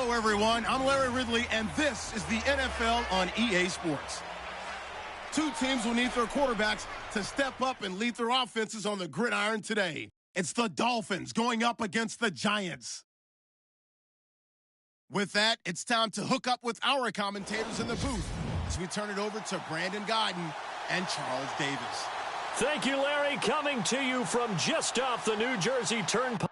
Hello, everyone. I'm Larry Ridley, and this is the NFL on EA Sports. Two teams will need their quarterbacks to step up and lead their offenses on the gridiron today. It's the Dolphins going up against the Giants. With that, it's time to hook up with our commentators in the booth as we turn it over to Brandon Godden and Charles Davis. Thank you, Larry. Coming to you from just off the New Jersey Turnpike.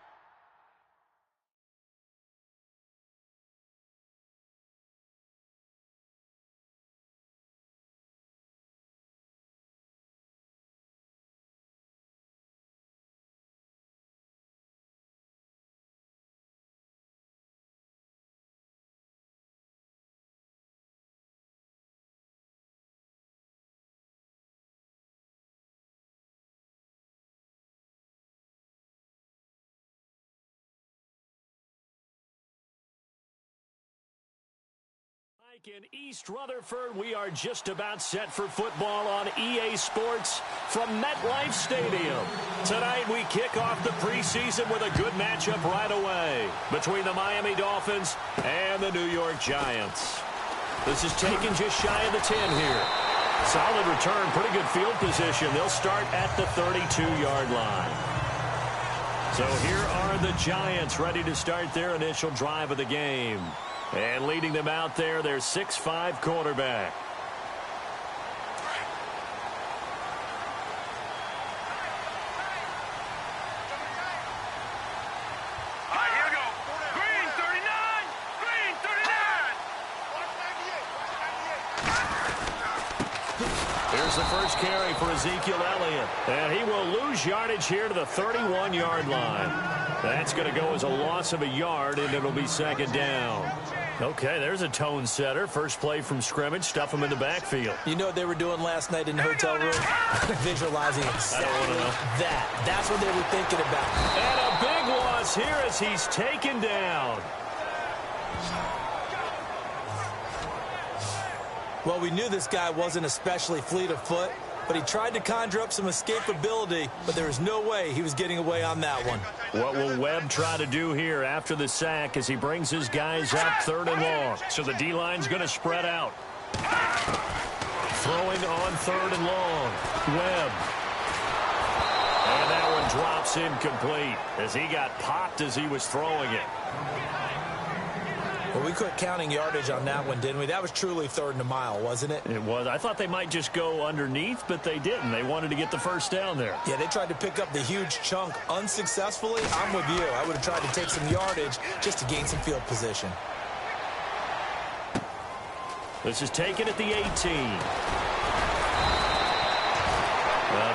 In East Rutherford, we are just about set for football on EA Sports from MetLife Stadium. Tonight we kick off the preseason with a good matchup right away between the Miami Dolphins and the New York Giants. This is taken just shy of the 10 here. Solid return, pretty good field position. They'll start at the 32-yard line. So here are the Giants ready to start their initial drive of the game. And leading them out there, their 6'5" quarterback. All right, here we go. Green 39! Green 39! Here's the first carry for Ezekiel Elliott. And he will lose yardage here to the 31-yard line. That's going to go as a loss of a yard, and it'll be second down. Okay, there's a tone setter. First play from scrimmage. Stuff him in the backfield. You know what they were doing last night in the hotel room? Visualizing exactly that. That's what they were thinking about. And a big loss here as he's taken down. Well, we knew this guy wasn't especially fleet of foot, but he tried to conjure up some escapability, but there was no way he was getting away on that one. What will Webb try to do here after the sack as he brings his guys up third and long? So the D-line's going to spread out. Throwing on third and long. Webb. And that one drops incomplete as he got popped as he was throwing it. Well, we quit counting yardage on that one, didn't we? That was truly third and a mile, wasn't it? It was. I thought they might just go underneath, but they didn't. They wanted to get the first down there. Yeah, they tried to pick up the huge chunk unsuccessfully. I'm with you. I would have tried to take some yardage just to gain some field position. This is taken at the 18.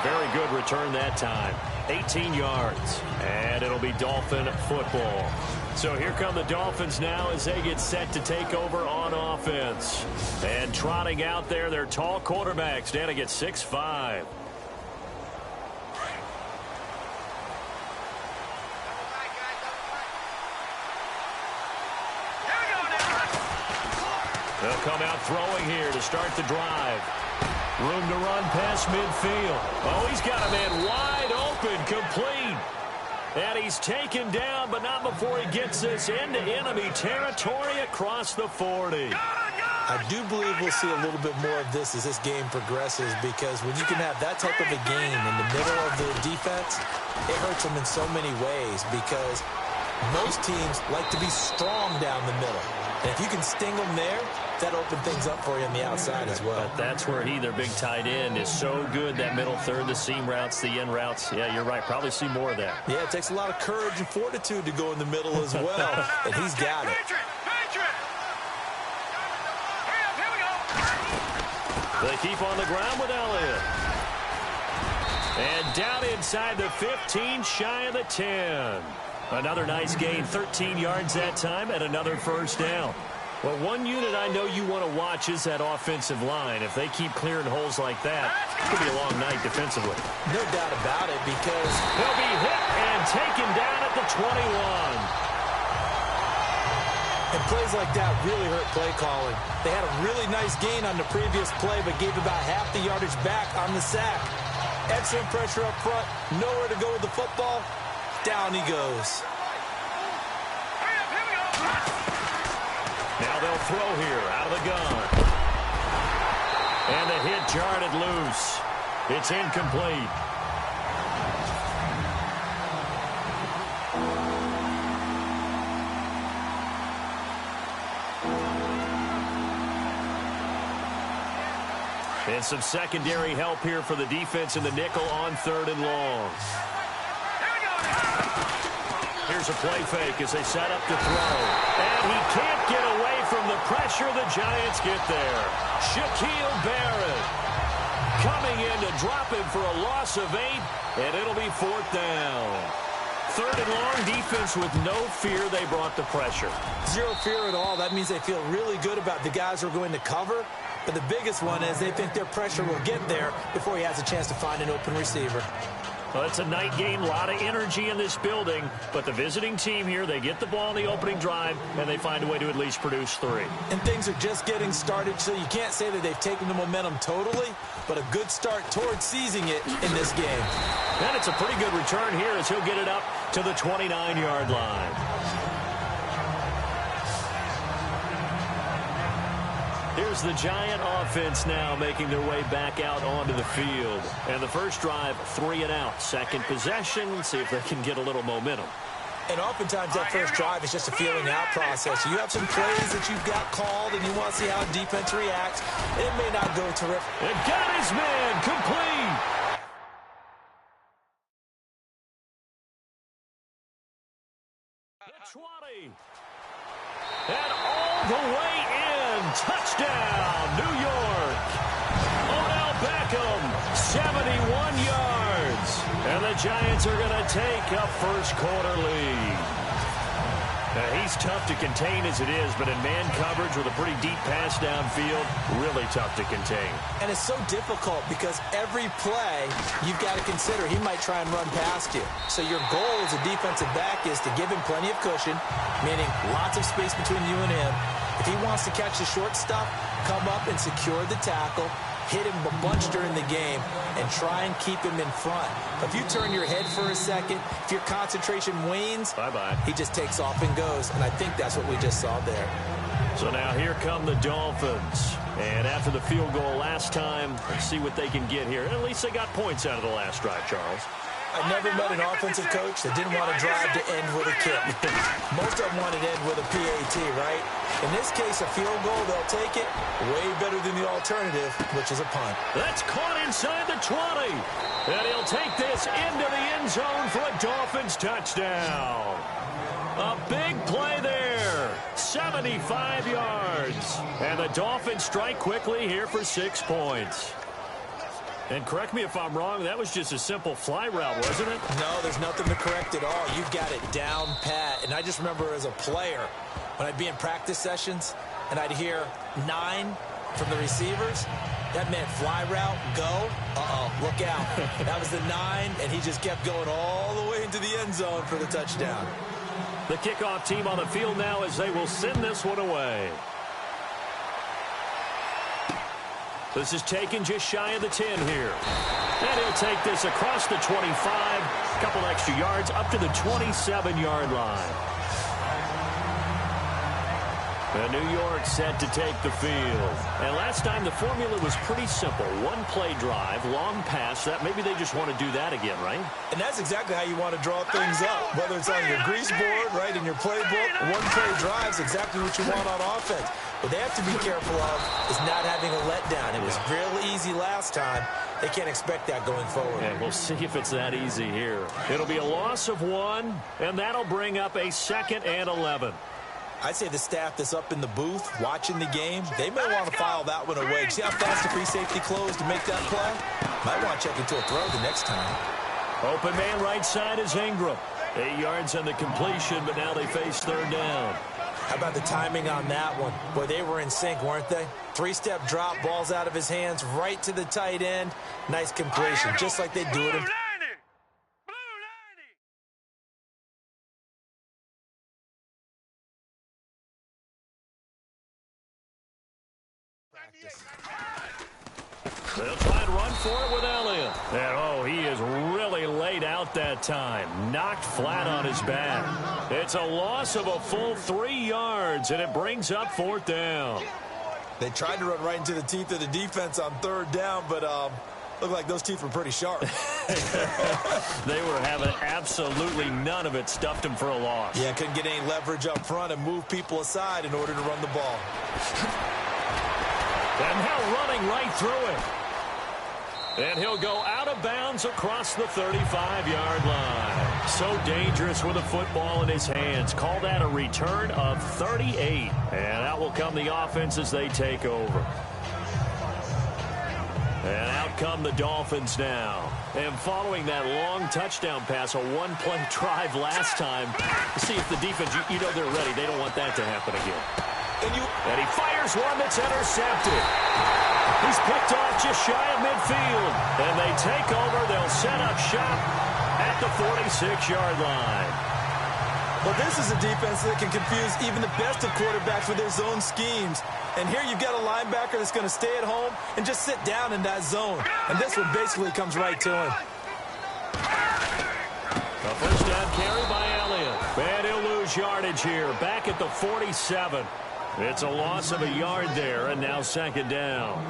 Very good return that time. 18 yards. And it'll be Dolphin football. So here come the Dolphins now as they get set to take over on offense. And trotting out there, their tall quarterback standing at 6'5". They'll come out throwing here to start the drive. Room to run past midfield. Oh, he's got a man wide open, complete. And he's taken down, but not before he gets this into enemy territory across the 40. I do believe we'll see a little bit more of this as this game progresses, because when you can have that type of a game in the middle of the defense, it hurts them in so many ways, because most teams like to be strong down the middle. And if you can sting them there, that opens things up for you on the outside as well. But that's where their big tight end, is so good, that middle third, the seam routes, the in routes. Yeah, you're right. Probably see more of that. Yeah, it takes a lot of courage and fortitude to go in the middle as well, and he's got it. They keep on the ground with Elliott. And down inside the 15, shy of the 10. Another nice gain, 13 yards that time, and another first down. Well, one unit I know you want to watch is that offensive line. If they keep clearing holes like that, it's going to be a long night defensively. No doubt about it, because he'll be hit and taken down at the 21. And plays like that really hurt play calling. They had a really nice gain on the previous play, but gave about half the yardage back on the sack. Excellent pressure up front, nowhere to go with the football. Down he goes. They'll throw here out of the gun. And the hit jarred it loose. It's incomplete. And some secondary help here for the defense in the nickel on 3rd and long. Here's a play fake as they set up to throw. And he can't get away from the pressure. The Giants get there. Shaquille Barrett coming in to drop him for a loss of 8, and it'll be 4th down. 3rd and long, defense with no fear. They brought the pressure. Zero fear at all. That means they feel really good about the guys who are going to cover. But the biggest one is they think their pressure will get there before he has a chance to find an open receiver. Well, it's a night game, a lot of energy in this building, but the visiting team here, they get the ball in the opening drive, and they find a way to at least produce 3. And things are just getting started, so you can't say that they've taken the momentum totally, but a good start towards seizing it in this game. And it's a pretty good return here as he'll get it up to the 29-yard line. Here's the Giant offense now making their way back out onto the field. And the first drive, 3 and out. Second possession, see if they can get a little momentum. And oftentimes that first drive is just a feeling out process. You have some plays that you've got called and you want to see how defense reacts. It may not go terrific. And got his man complete. The 20. And all the way in. Touchdown, New York. Odell Beckham, 71 yards. And the Giants are going to take a first-quarter lead. Now, he's tough to contain as it is, but in man coverage with a pretty deep pass downfield, really tough to contain. And it's so difficult because every play you've got to consider he might try and run past you. So your goal as a defensive back is to give him plenty of cushion, meaning lots of space between you and him. If he wants to catch the short stuff, come up and secure the tackle, hit him a bunch during the game, and try and keep him in front. If you turn your head for a second, if your concentration wanes, bye-bye. He just takes off and goes, and I think that's what we just saw there. So now here come the Dolphins. And after the field goal last time, let's see what they can get here. At least they got points out of the last drive, Charles. I never met an offensive coach that didn't want to drive to end with a kick. Most of them wanted to end with a PAT, right? In this case, a field goal, they'll take it. Way better than the alternative, which is a punt. That's caught inside the 20. And he'll take this into the end zone for a Dolphins touchdown. A big play there. 75 yards. And the Dolphins strike quickly here for 6 points. And correct me if I'm wrong, that was just a simple fly route, wasn't it? No, there's nothing to correct at all. You've got it down pat. And I just remember as a player, when I'd be in practice sessions, and I'd hear 9 from the receivers, that meant fly route, go, look out. That was the 9, and he just kept going all the way into the end zone for the touchdown. The kickoff team on the field now as they will send this one away. This is taken just shy of the 10 here. And he'll take this across the 25, a couple extra yards up to the 27-yard line. And New York set to take the field. And last time the formula was pretty simple. One play drive, long pass. That maybe they just want to do that again, right? And that's exactly how you want to draw things up. Whether it's on your grease board, right, in your playbook, one play drive is exactly what you want on offense. What they have to be careful of is not having a letdown. It was real easy last time. They can't expect that going forward. Yeah, we'll see if it's that easy here. It'll be a loss of 1, and that'll bring up a 2nd and 11. I'd say the staff that's up in the booth watching the game, they may want to file that one away. See how fast the free safety closed to make that play? Might want to check into a throw the next time. Open man right side is Ingram. 8 yards on the completion, but now they face 3rd down. How about the timing on that one? Boy, they were in sync, weren't they? 3-step drop, balls out of his hands, right to the tight end. Nice completion, just like they do it in practice. They'll try and run for it with Elliott. And, he is really laid out up that time. Knocked flat on his back. It's a loss of a full 3 yards, and it brings up 4th down. They tried to run right into the teeth of the defense on 3rd down, but looked like those teeth were pretty sharp. They were having absolutely none of it. Stuffed them for a loss. Yeah, couldn't get any leverage up front and move people aside in order to run the ball. And now running right through it. And he'll go out of bounds across the 35-yard line. So dangerous with a football in his hands. Call that a return of 38. And out will come the offense as they take over. And out come the Dolphins now. And following that long touchdown pass, a one-play drive last time, to see if the defense, you know they're ready. They don't want that to happen again. And he fires one that's intercepted. He's picked off just shy of midfield. And they take over. They'll set up shop at the 46-yard line. Well, this is a defense that can confuse even the best of quarterbacks with their zone schemes. And here you've got a linebacker that's going to stay at home and just sit down in that zone. And this one basically comes right to him. A first down carry by Elliott. And he'll lose yardage here. Back at the 47. It's a loss of a yard there, and now 2nd down.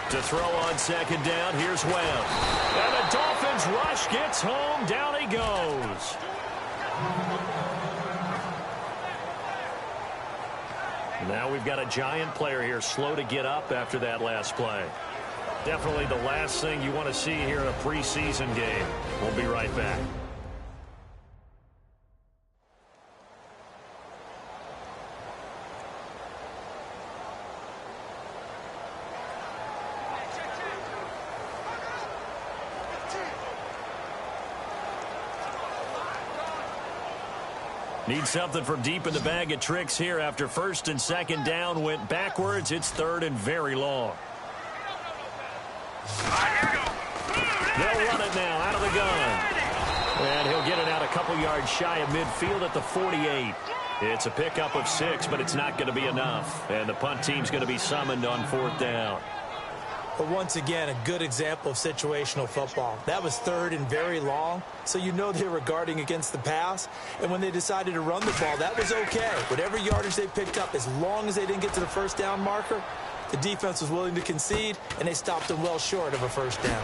To throw on 2nd down, here's Webb. And the Dolphins rush gets home. Down he goes. Now we've got a giant player here, slow to get up after that last play. Definitely the last thing you want to see here in a preseason game. We'll be right back. Need something from deep in the bag of tricks here after 1st and 2nd down went backwards. It's 3rd and very long. They'll run it now out of the gun. And he'll get it out a couple yards shy of midfield at the 48. It's a pickup of 6, but it's not going to be enough. And the punt team's going to be summoned on 4th down. But once again, a good example of situational football. That was 3rd and very long, so you know they were guarding against the pass. And when they decided to run the ball, that was okay. Whatever yardage they picked up, as long as they didn't get to the 1st down marker, the defense was willing to concede, and they stopped them well short of a 1st down.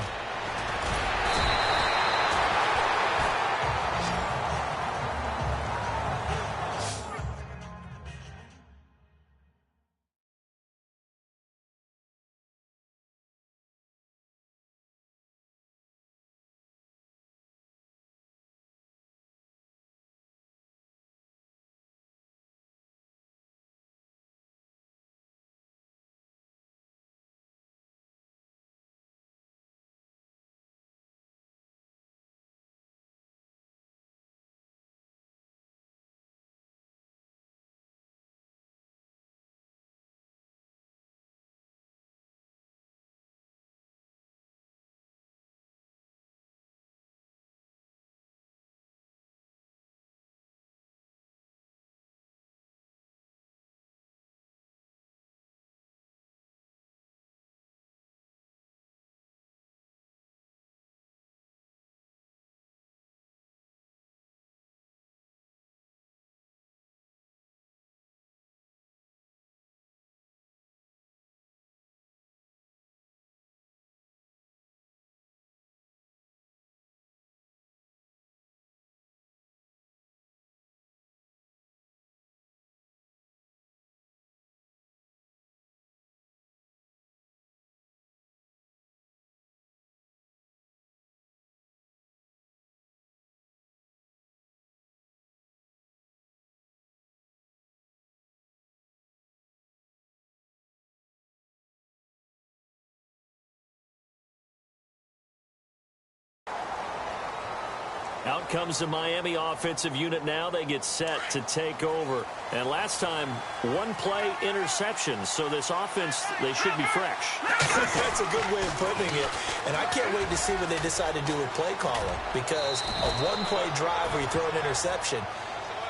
Out comes the Miami offensive unit now. They get set to take over. And last time, one play interception. So this offense, they should be fresh. That's a good way of putting it. And I can't wait to see what they decide to do with play calling. Because a one-play drive where you throw an interception,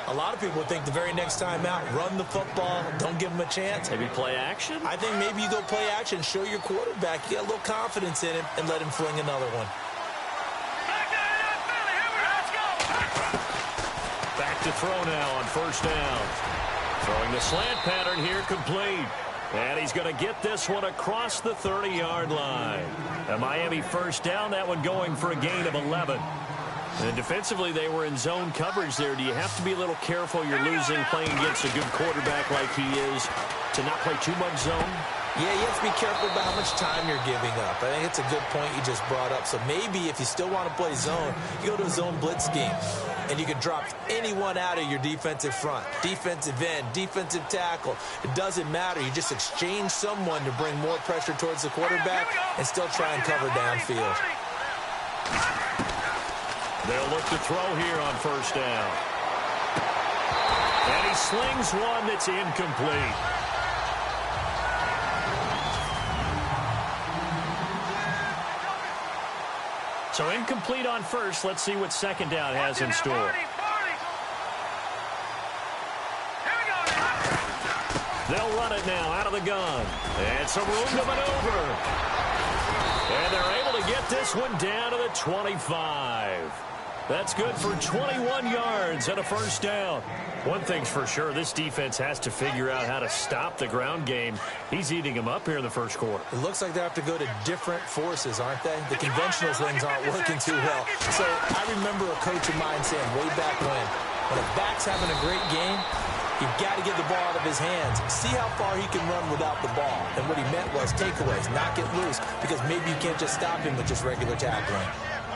A lot of people think the very next time out, run the football, don't give him a chance. Maybe play action? I think maybe you go play action, show your quarterback you got a little confidence in him, and let him fling another one. Back to throw now on first down. Throwing the slant pattern here, complete. And he's going to get this one across the 30-yard line. A Miami first down, that one going for a gain of 11. And defensively, they were in zone coverage there. Do you have to be a little careful? You're losing playing against a good quarterback like he is to not play too much zone? Yeah, you have to be careful about how much time you're giving up. I think it's a good point you just brought up. So maybe if you still want to play zone, you go to a zone blitz scheme. And you can drop anyone out of your defensive front. Defensive end, defensive tackle. It doesn't matter. You just exchange someone to bring more pressure towards the quarterback and still try and cover downfield. They'll look to throw here on first down. And he slings one that's incomplete. So incomplete on first. Let's see what second down has in store. They'll run it now out of the gun. And some room to maneuver. And they're able to get this one down to the 25. That's good for 21 yards and a first down. One thing's for sure, this defense has to figure out how to stop the ground game. He's eating them up here in the first quarter. It looks like they have to go to different forces, aren't they? The conventional things aren't working too well. So I remember a coach of mine saying way back when a back's having a great game, you've got to get the ball out of his hands. See how far he can run without the ball. And what he meant was takeaways, not get loose, because maybe you can't just stop him with just regular tackling.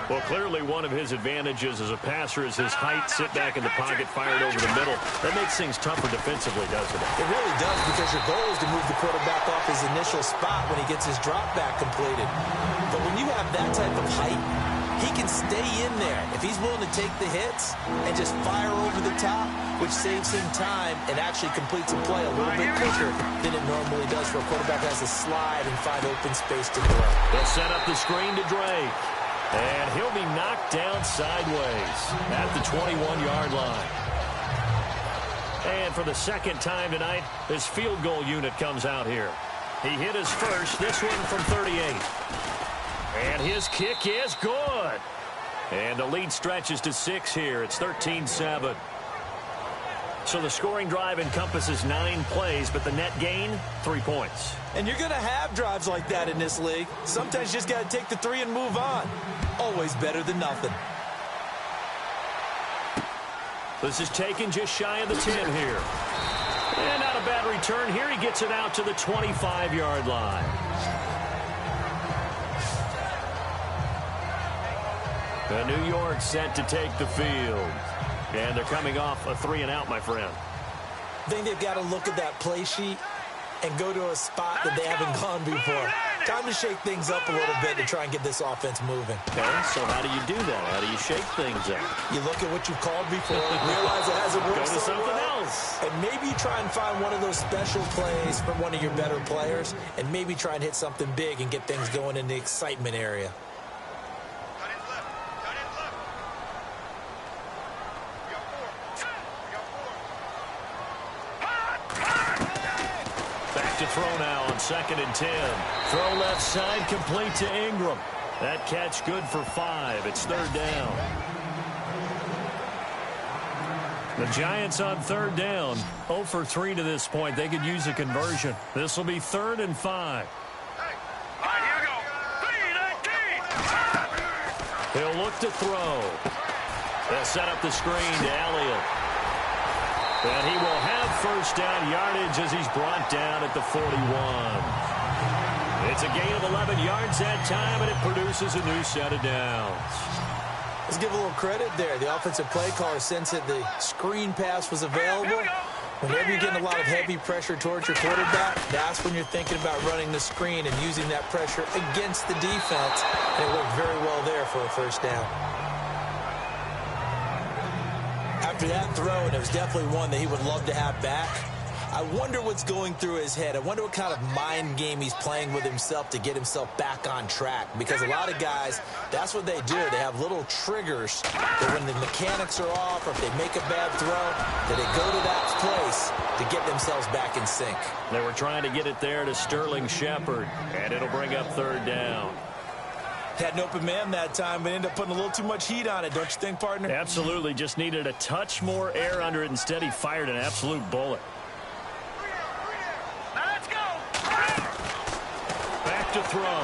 Well, clearly one of his advantages as a passer is his height, sit back in the pocket, fired over the middle. That makes things tougher defensively, doesn't it? It really does, because your goal is to move the quarterback off his initial spot when he gets his drop back completed. But when you have that type of height, he can stay in there if he's willing to take the hits and just fire over the top, which saves him time and actually completes a play a little bit quicker than it normally does for a quarterback that has to slide and find open space to throw. They'll set up the screen to Drake. And he'll be knocked down sideways at the 21-yard line. And for the second time tonight, his field goal unit comes out here. He hit his first, this one from 38. And his kick is good. And the lead stretches to 6 here. It's 13-7. So the scoring drive encompasses 9 plays, but the net gain, 3 points. And you're going to have drives like that in this league. Sometimes you just got to take the 3 and move on. Always better than nothing. This is taken just shy of the 10 here. And not a bad return here. He gets it out to the 25-yard line. New York set to take the field. And they're coming off a 3-and-out, my friend. I think they've got to look at that play sheet and go to a spot that they haven't gone before. Time to shake things up a little bit to try and get this offense moving. Okay, so how do you do that? How do you shake things up? You look at what you've called before, realize it hasn't worked Go to something else. And maybe you try and find one of those special plays from one of your better players, and maybe try and hit something big and get things going in the excitement area. To throw now on 2nd and 10. Throw left side, complete to Ingram. That catch good for 5. It's 3rd down. The Giants on 3rd down. 0 for 3 to this point. They could use a conversion. This will be 3rd and 5. All right, here we go. He'll look to throw. They'll set up the screen to Elliott. And he will have first down yardage as he's brought down at the 41. It's a gain of 11 yards that time, and it produces a new set of downs. Let's give a little credit there. The offensive play caller sensed that the screen pass was available. Whenever you're getting a lot of heavy pressure towards your quarterback, that's when you're thinking about running the screen and using that pressure against the defense. And it worked very well there for a first down. After that throw, and it was definitely one that he would love to have back, I wonder what's going through his head. I wonder what kind of mind game he's playing with himself to get himself back on track. Because a lot of guys, that's what they do. They have little triggers that when the mechanics are off or if they make a bad throw, that they go to that place to get themselves back in sync. They were trying to get it there to Sterling Shepard, and it'll bring up third down. Had an open man that time, but ended up putting a little too much heat on it, don't you think, partner? Absolutely. Just needed a touch more air under it. Instead, he fired an absolute bullet. Now let's go. Back to throw.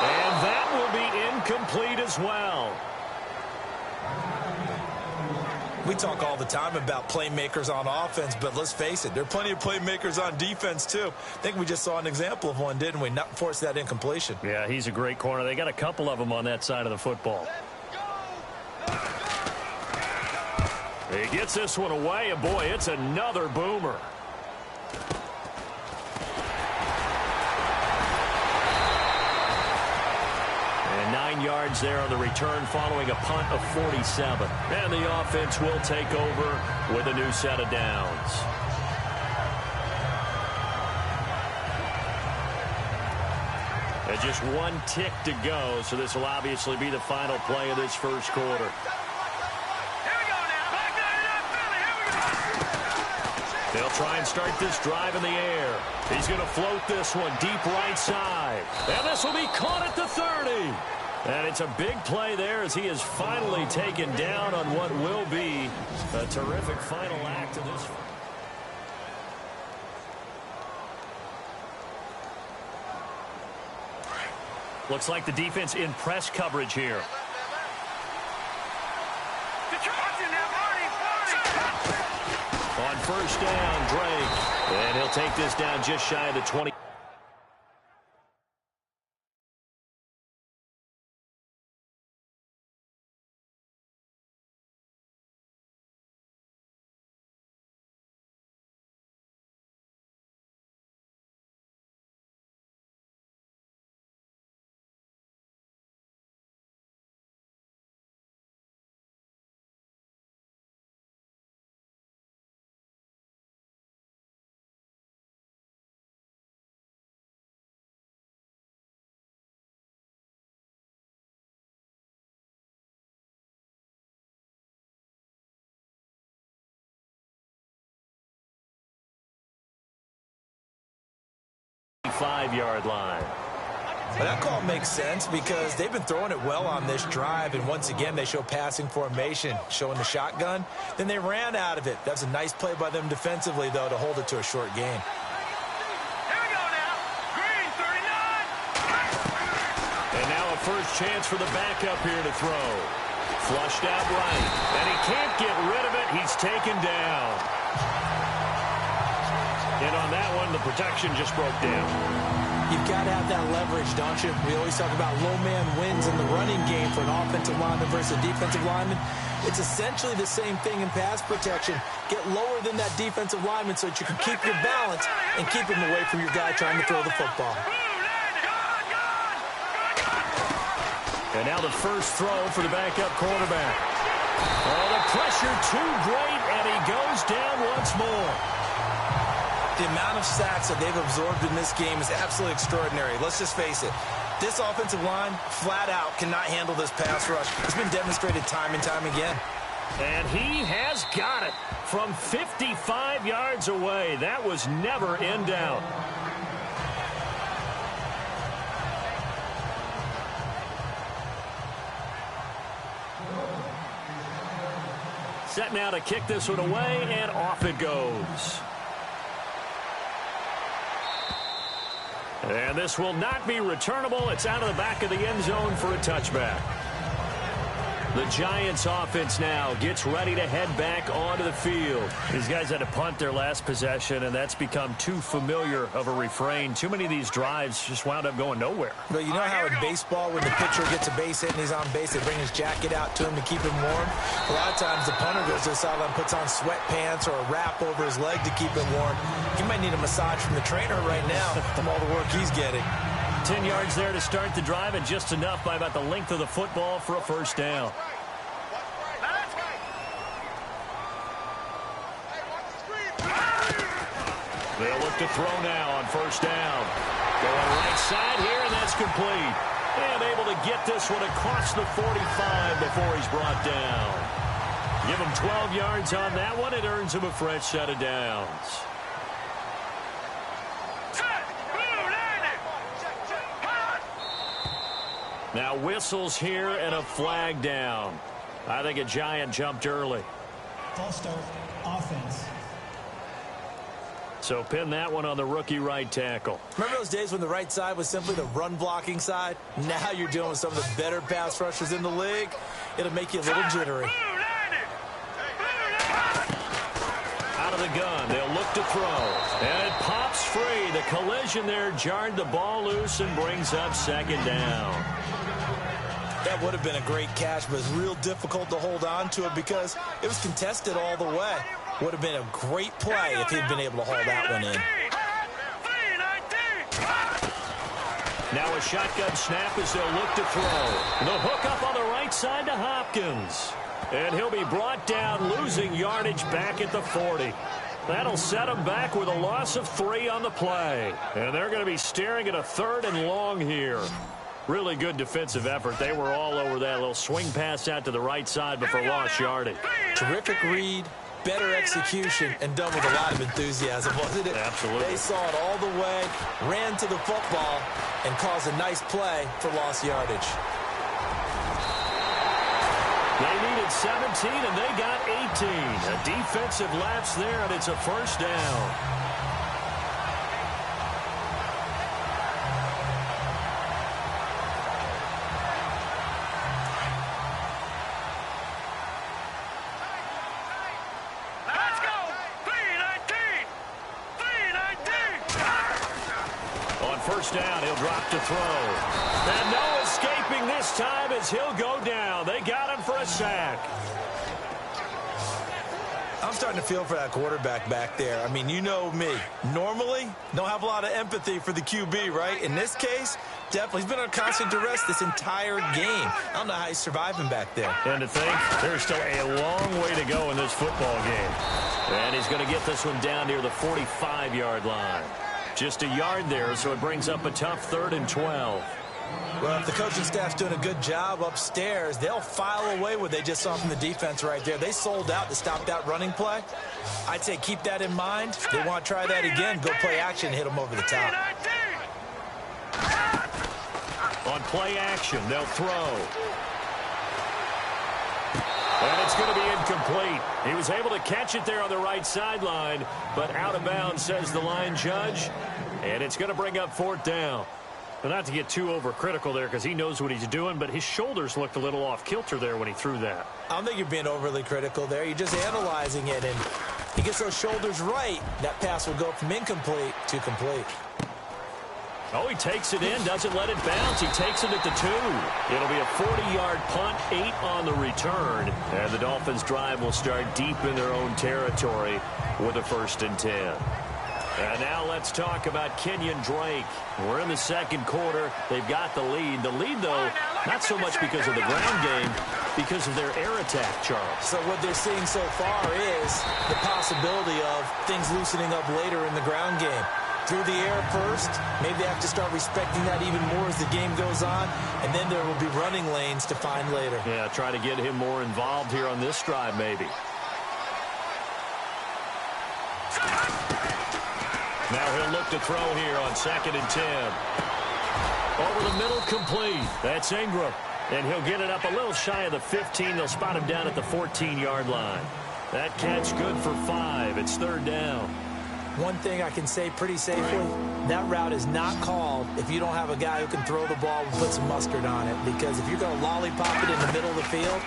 And that will be incomplete as well. We talk all the time about playmakers on offense, but let's face it, there are plenty of playmakers on defense, too. I think we just saw an example of one, didn't we? Not force that incompletion. Yeah, he's a great corner. They got a couple of them on that side of the football. He gets this one away, and boy, it's another boomer. And 9 yards there on the return following a punt of 47. And the offense will take over with a new set of downs. And just one tick to go, so this will obviously be the final play of this first quarter. Here we go now. Back there in Philly. Here we go. They'll try and start this drive in the air. He's going to float this one deep right side. And this will be caught at the 30. And it's a big play there as he is finally taken down on what will be a terrific final act of this. Looks like the defense in press coverage here. On first down, Drake. And he'll take this down just shy of the 20. Five-yard line. Well, that call makes sense because they've been throwing it well on this drive, and once again they show passing formation, showing the shotgun. Then they ran out of it. That's a nice play by them defensively, though, to hold it to a short gain. Here we go now. Green, 39. And now a first chance for the backup here to throw. Flushed out right, and he can't get rid of it. He's taken down. And on that one, the protection just broke down. You've got to have that leverage, don't you? We always talk about low man wins in the running game for an offensive lineman versus a defensive lineman. It's essentially the same thing in pass protection. Get lower than that defensive lineman so that you can keep your balance and keep him away from your guy trying to throw the football. And now the first throw for the backup quarterback. Oh, the pressure too great, and he goes down once more. The amount of sacks that they've absorbed in this game is absolutely extraordinary. Let's just face it. This offensive line, flat out, cannot handle this pass rush. It's been demonstrated time and time again. And he has got it from 55 yards away. That was never in doubt. Set now to kick this one away, and off it goes. And this will not be returnable. It's out of the back of the end zone for a touchback. The Giants offense now gets ready to head back onto the field. These guys had to punt their last possession, and that's become too familiar of a refrain. Too many of these drives just wound up going nowhere. But you know how in baseball, when the pitcher gets a base hit and he's on base, they bring his jacket out to him to keep him warm? A lot of times the punter goes to the sideline, puts on sweatpants or a wrap over his leg to keep it warm. He might need a massage from the trainer right now from all the work he's getting. 10 yards there to start the drive, and just enough by about the length of the football for a first down. They'll look to throw now on first down. Going right side here, and that's complete. And able to get this one across the 45 before he's brought down. Give him 12 yards on that one. It earns him a fresh set of downs. Now whistles here and a flag down. I think a Giant jumped early. False start, offense. So pin that one on the rookie right tackle. Remember those days when the right side was simply the run-blocking side? Now you're dealing with some of the better pass rushers in the league. It'll make you a little jittery. Out of the gun, they'll look to throw. And it pops free. The collision there jarred the ball loose and brings up second down. That would have been a great catch, but it's real difficult to hold on to it because it was contested all the way. Would have been a great play if he'd been able to haul that one in. Now a shotgun snap as they'll look to throw. The hook up on the right side to Hopkins. And he'll be brought down, losing yardage back at the 40. That'll set him back with a loss of 3 on the play. And they're going to be staring at a 3rd and long here. Really good defensive effort. They were all over that little swing pass out to the right side before lost yardage. Terrific read, better execution, and done with a lot of enthusiasm, wasn't it? Absolutely. They saw it all the way, ran to the football, and caused a nice play for lost yardage. They needed 17, and they got 18. A defensive lapse there, and it's a first down. First down, he'll drop to throw. And no escaping this time as he'll go down. They got him for a sack. I'm starting to feel for that quarterback back there. I mean, you know me. Normally, don't have a lot of empathy for the QB, right? In this case, definitely. He's been on constant duress this entire game. I don't know how he's surviving back there. And to think, there's still a long way to go in this football game. And he's going to get this one down near the 45-yard line. Just a yard there, so it brings up a tough 3rd and 12. Well, if the coaching staff's doing a good job upstairs, they'll file away what they just saw from the defense right there. They sold out to stop that running play. I'd say keep that in mind. They want to try that again. Go play action and hit them over the top. On play action, they'll throw. And it's going to be incomplete. He was able to catch it there on the right sideline, but out of bounds, says the line judge. And it's going to bring up 4th down. Well, not to get too overcritical there because he knows what he's doing, but his shoulders looked a little off kilter there when he threw that. I don't think you're being overly critical there. You're just analyzing it, and he gets those shoulders right. That pass will go from incomplete to complete. Oh, he takes it in, doesn't let it bounce. He takes it at the 2. It'll be a 40-yard punt, 8 on the return. And the Dolphins' drive will start deep in their own territory with a 1st and 10. And now let's talk about Kenyon Drake. We're in the second quarter. They've got the lead. The lead, though, not so much because of the ground game, because of their air attack, Charles. So what they're seeing so far is the possibility of things loosening up later in the ground game. Through the air first, maybe they have to start respecting that even more as the game goes on, and then there will be running lanes to find later. Yeah, try to get him more involved here on this drive, maybe. Now he'll look to throw here on 2nd and 10. Over the middle, complete. That's Ingram. And he'll get it up a little shy of the 15. They'll spot him down at the 14-yard line. That catch good for 5. It's 3rd down. One thing I can say pretty safely, that route is not called if you don't have a guy who can throw the ball and put some mustard on it. Because if you're going to lollipop it in the middle of the field,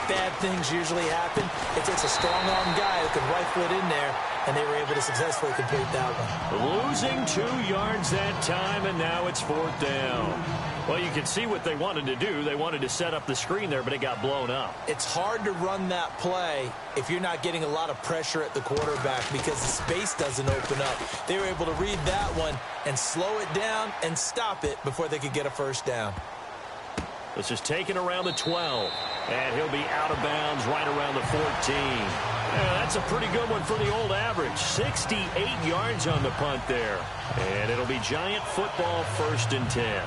bad things usually happen. It takes a strong-arm guy who can rifle it in there, and they were able to successfully complete that one. Losing 2 yards that time, and now it's 4th down. Well, you can see what they wanted to do. They wanted to set up the screen there, but it got blown up. It's hard to run that play if you're not getting a lot of pressure at the quarterback because the space doesn't open up. They were able to read that one and slow it down and stop it before they could get a 1st down. This is taken around the 12, and he'll be out of bounds right around the 14. Yeah, that's a pretty good one for the old average. 68 yards on the punt there. And it'll be Giant football, 1st and 10.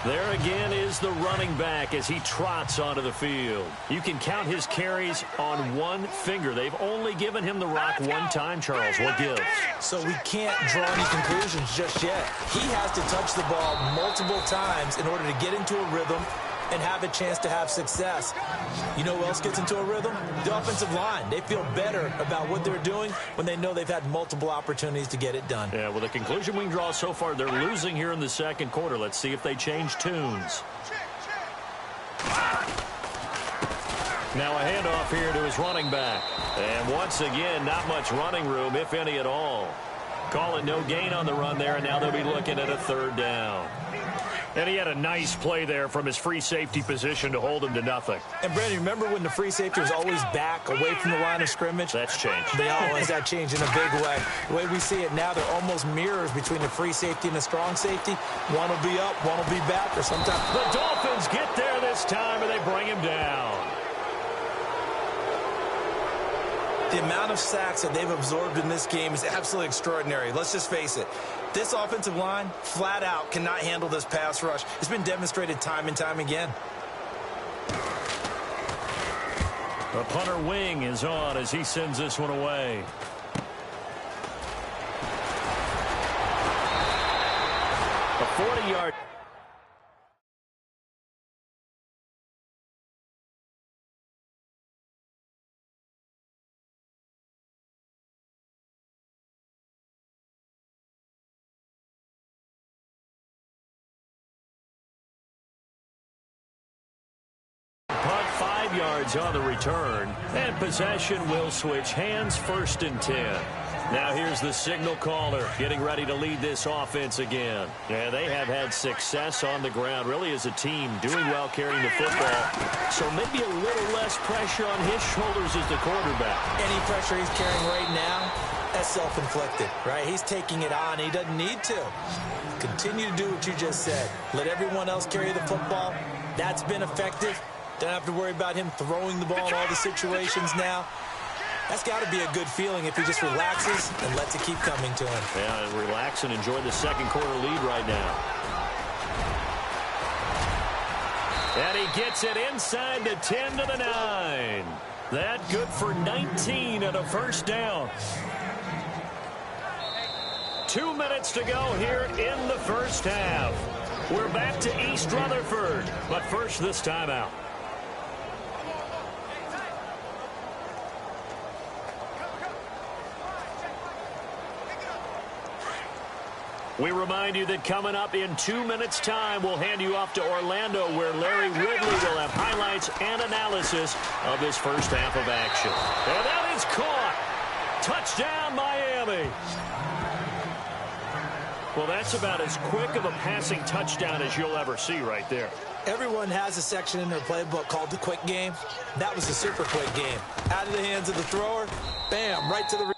There again is the running back as he trots onto the field. You can count his carries on one finger. They've only given him the rock one time, Charles. What gives? So we can't draw any conclusions just yet. He has to touch the ball multiple times in order to get into a rhythm and have a chance to have success. You know who else gets into a rhythm? The offensive line. They feel better about what they're doing when they know they've had multiple opportunities to get it done. Yeah, well, the conclusion we can draw so far, they're losing here in the second quarter. Let's see if they change tunes. Now a handoff here to his running back. And once again, not much running room, if any at all. Call it no gain on the run there, and now they'll be looking at a 3rd down. And he had a nice play there from his free safety position to hold him to nothing. And, Brandon, remember when the free safety was always back away from the line of scrimmage? That's changed. They always that changed in a big way. The way we see it now, they're almost mirrors between the free safety and the strong safety. One will be up, one will be back, or sometimes. The Dolphins get there this time, and they bring him down. The amount of sacks that they've absorbed in this game is absolutely extraordinary. Let's just face it. This offensive line, flat out, cannot handle this pass rush. It's been demonstrated time and time again. The punter wing is on as he sends this one away. A 40-yard. Punt 5 yards on the return, and possession will switch hands, 1st and 10. Now here's the signal caller getting ready to lead this offense again. Yeah, they have had success on the ground, really as a team, doing well carrying the football. So maybe a little less pressure on his shoulders as the quarterback. Any pressure he's carrying right now, that's self-inflicted, right? He's taking it on. He doesn't need to. Continue to do what you just said. Let everyone else carry the football. That's been effective. Don't have to worry about him throwing the ball in all the situations now. That's got to be a good feeling if he just relaxes and lets it keep coming to him. Yeah, and relax and enjoy the second quarter lead right now. And he gets it inside the 10 to the 9. That good for 19 and a 1st down. 2 minutes to go here in the first half. We're back to East Rutherford, but first this timeout. We remind you that coming up in 2 minutes' time, we'll hand you off to Orlando, where Larry Ridley will have highlights and analysis of this first half of action. And that is caught. Touchdown, Miami. Well, that's about as quick of a passing touchdown as you'll ever see right there. Everyone has a section in their playbook called the quick game. That was a super quick game. Out of the hands of the thrower, bam, right to the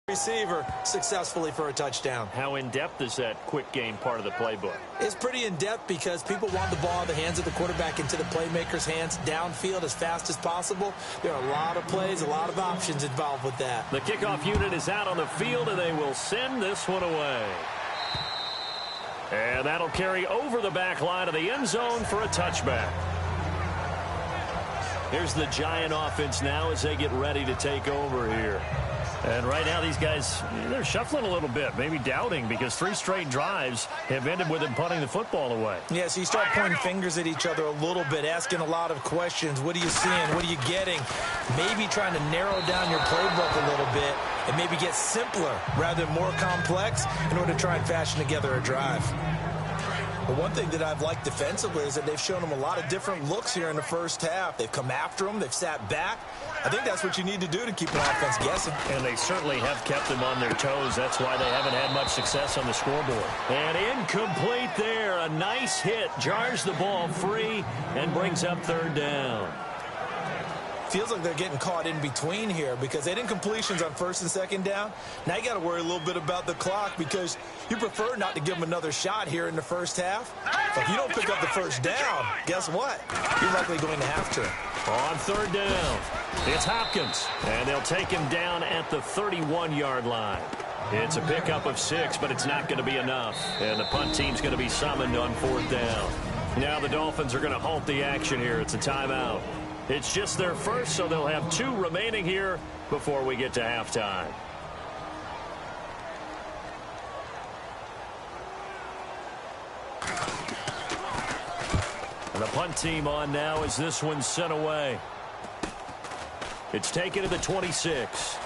receiver successfully for a touchdown. How in-depth is that quick game part of the playbook? It's pretty in-depth because people want the ball in the hands of the quarterback into the playmaker's hands downfield as fast as possible. There are a lot of plays, a lot of options involved with that. The kickoff unit is out on the field, and they will send this one away. And that'll carry over the back line of the end zone for a touchback. Here's the Giant offense now as they get ready to take over here. And right now, these guys, they're shuffling a little bit, maybe doubting, because 3 straight drives have ended with them punting the football away. Yeah, so you start pointing fingers at each other a little bit, asking a lot of questions. What are you seeing? What are you getting? Maybe trying to narrow down your playbook a little bit and maybe get simpler rather than more complex in order to try and fashion together a drive. But one thing that I've liked defensively is that they've shown them a lot of different looks here in the first half. They've come after them. They've sat back. I think that's what you need to do to keep an offense guessing. And they certainly have kept them on their toes. That's why they haven't had much success on the scoreboard. And incomplete there. A nice hit. Jars the ball free and brings up 3rd down. Feels like they're getting caught in between here because they didn't completions on 1st and 2nd down. Now you got to worry a little bit about the clock because you prefer not to give them another shot here in the first half. But if you don't pick up the 1st down, guess what? You're likely going to have to. On 3rd down, it's Hopkins, and they'll take him down at the 31-yard line. It's a pickup of 6, but it's not going to be enough. And the punt team's going to be summoned on 4th down. Now the Dolphins are going to halt the action here. It's a timeout. It's just their first, so they'll have 2 remaining here before we get to halftime. And the punt team on now as this one's sent away. It's taken to the 26.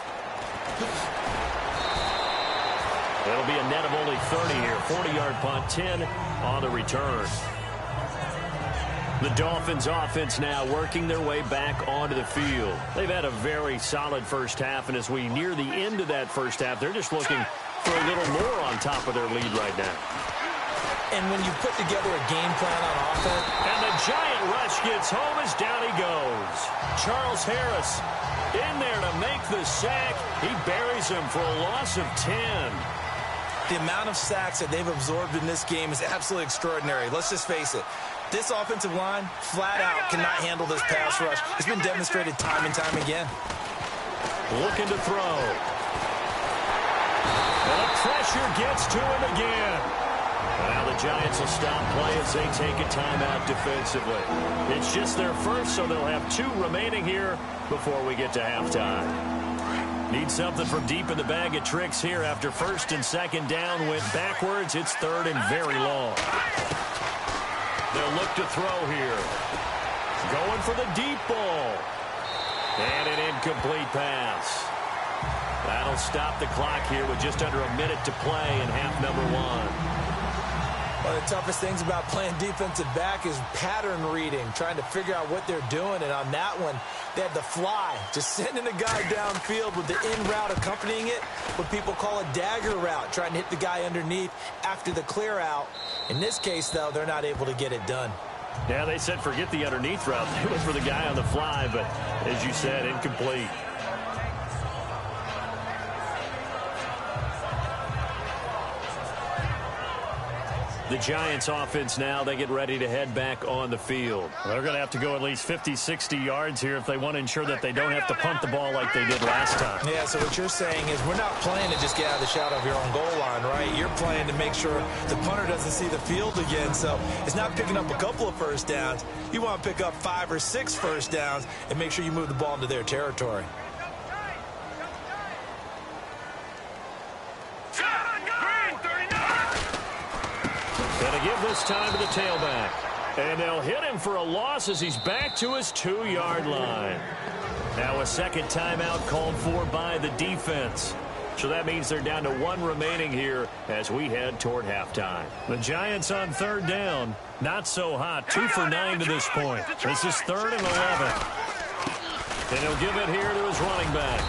It'll be a net of only 30 here. 40-yard punt, 10 on the return. The Dolphins offense now working their way back onto the field. They've had a very solid first half, and as we near the end of that first half, they're just looking for a little more on top of their lead right now. And when you put together a game plan on offense. And the Giant rush gets home as down he goes. Charles Harris in there to make the sack. He buries him for a loss of 10. The amount of sacks that they've absorbed in this game is absolutely extraordinary. Let's just face it. This offensive line, flat out, cannot handle this pass rush. It's been demonstrated time and time again. Looking to throw. And the pressure gets to him again. Now the Giants will stop play as they take a timeout defensively. It's just their first, so they'll have 2 remaining here before we get to halftime. Need something from deep in the bag of tricks here after 1st and 2nd down went backwards. It's 3rd and very long. They'll look to throw here. Going for the deep ball. And an incomplete pass. That'll stop the clock here with just under a minute to play in half number 1. One of the toughest things about playing defensive back is pattern reading, trying to figure out what they're doing. And on that one, they had the fly, just sending a guy downfield with the in route accompanying it, what people call a dagger route, trying to hit the guy underneath after the clear out. In this case, though, they're not able to get it done. Yeah, they said forget the underneath route. They went for the guy on the fly, but as you said, incomplete. The Giants offense now, they get ready to head back on the field. They're going to have to go at least 50, 60 yards here if they want to ensure that they don't have to punt the ball like they did last time. Yeah, so what you're saying is we're not playing to just get out of the shadow of your own goal line, right? You're playing to make sure the punter doesn't see the field again. So it's not picking up a couple of first downs. You want to pick up 5 or 6 first downs and make sure you move the ball into their territory. Gonna give this time to the tailback. And they'll hit him for a loss as he's back to his 2-yard line. Now a second timeout called for by the defense. So that means they're down to 1 remaining here as we head toward halftime. The Giants on 3rd down. Not so hot. 2 for 9 to this point. This is 3rd and 11. And he'll give it here to his running back.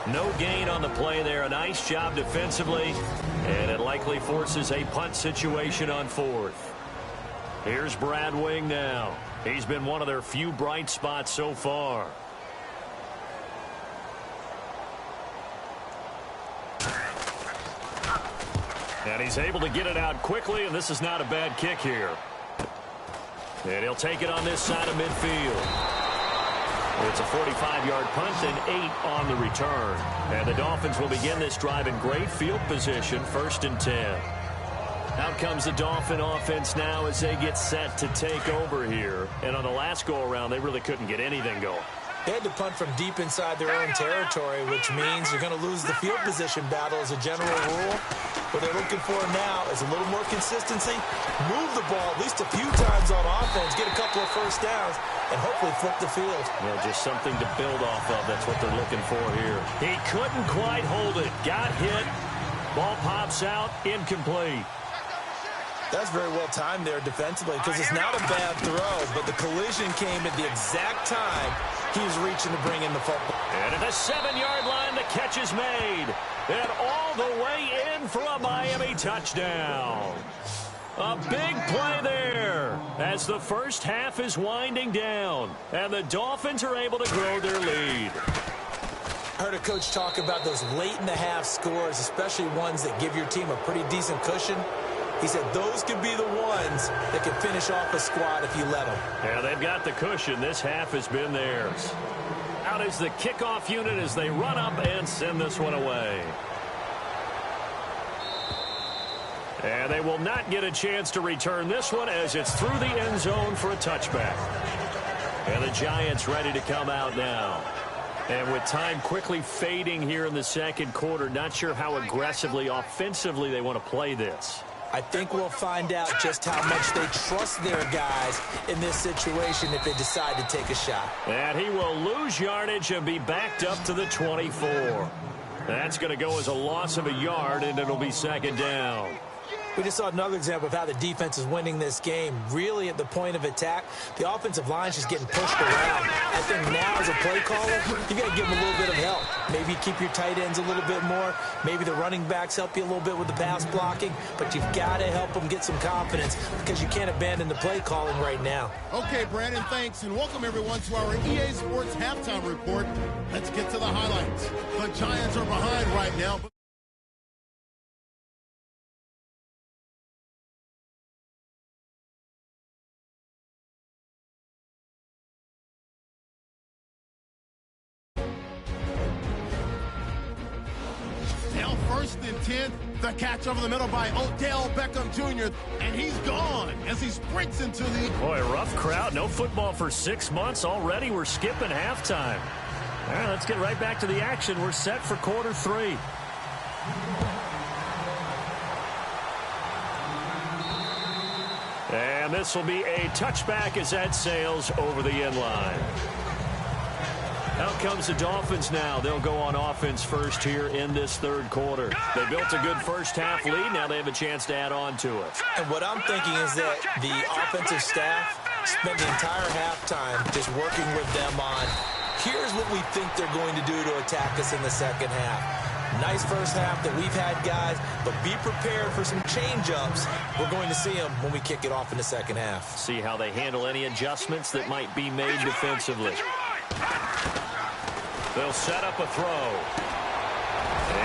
No gain on the play there. A nice job defensively. And it likely forces a punt situation on 4th. Here's Brad Wing now. He's been one of their few bright spots so far. And he's able to get it out quickly, and this is not a bad kick here. And he'll take it on this side of midfield. It's a 45-yard punt and 8 on the return. And the Dolphins will begin this drive in great field position, 1st and 10. Out comes the Dolphin offense now as they get set to take over here. And on the last go-around, they really couldn't get anything going. They had to punt from deep inside their own territory, which means you're going to lose the field position battle as a general rule. What they're looking for now is a little more consistency, move the ball at least a few times on offense, get a couple of first downs, and hopefully flip the field. Well, just something to build off of. That's what they're looking for here. He couldn't quite hold it. Got hit. Ball pops out. Incomplete. That's very well timed there defensively because it's not a bad throw, but the collision came at the exact time he was reaching to bring in the football. And at the 7-yard line, the catch is made. And all the way in for a Miami touchdown. A big play there as the first half is winding down. And the Dolphins are able to grow their lead. I heard a coach talk about those late-in-the-half scores, especially ones that give your team a pretty decent cushion. He said those could be the ones that can finish off a squad if you let them. Yeah, they've got the cushion. This half has been theirs. Out is the kickoff unit as they run up and send this one away. And they will not get a chance to return this one as it's through the end zone for a touchback. And the Giants ready to come out now. And with time quickly fading here in the second quarter, not sure how aggressively, offensively they want to play this. I think we'll find out just how much they trust their guys in this situation if they decide to take a shot. And he will lose yardage and be backed up to the 24. That's going to go as a loss of a yard, and it'll be 2nd down. We just saw another example of how the defense is winning this game. Really at the point of attack, the offensive line is just getting pushed around. I think now as a play caller, you got to give them a little bit of help. Maybe keep your tight ends a little bit more. Maybe the running backs help you a little bit with the pass blocking. But you've got to help them get some confidence because you can't abandon the play calling right now. Okay, Brandon, thanks. And welcome, everyone, to our EA Sports Halftime Report. Let's get to the highlights. The Giants are behind right now. Now 1st and 10, the catch over the middle by Odell Beckham Jr., and he's gone as he sprints into the... Boy, rough crowd. No football for 6 months already. We're skipping halftime. All right, let's get right back to the action. We're set for quarter 3. And this will be a touchback as that sails over the end line. Out comes the Dolphins now. They'll go on offense first here in this 3rd quarter. They built a good first half lead. Now they have a chance to add on to it. And what I'm thinking is that the offensive staff spent the entire halftime just working with them on, here's what we think they're going to do to attack us in the second half. Nice first half that we've had, guys, but be prepared for some change-ups. We're going to see them when we kick it off in the second half. See how they handle any adjustments that might be made defensively. They'll set up a throw.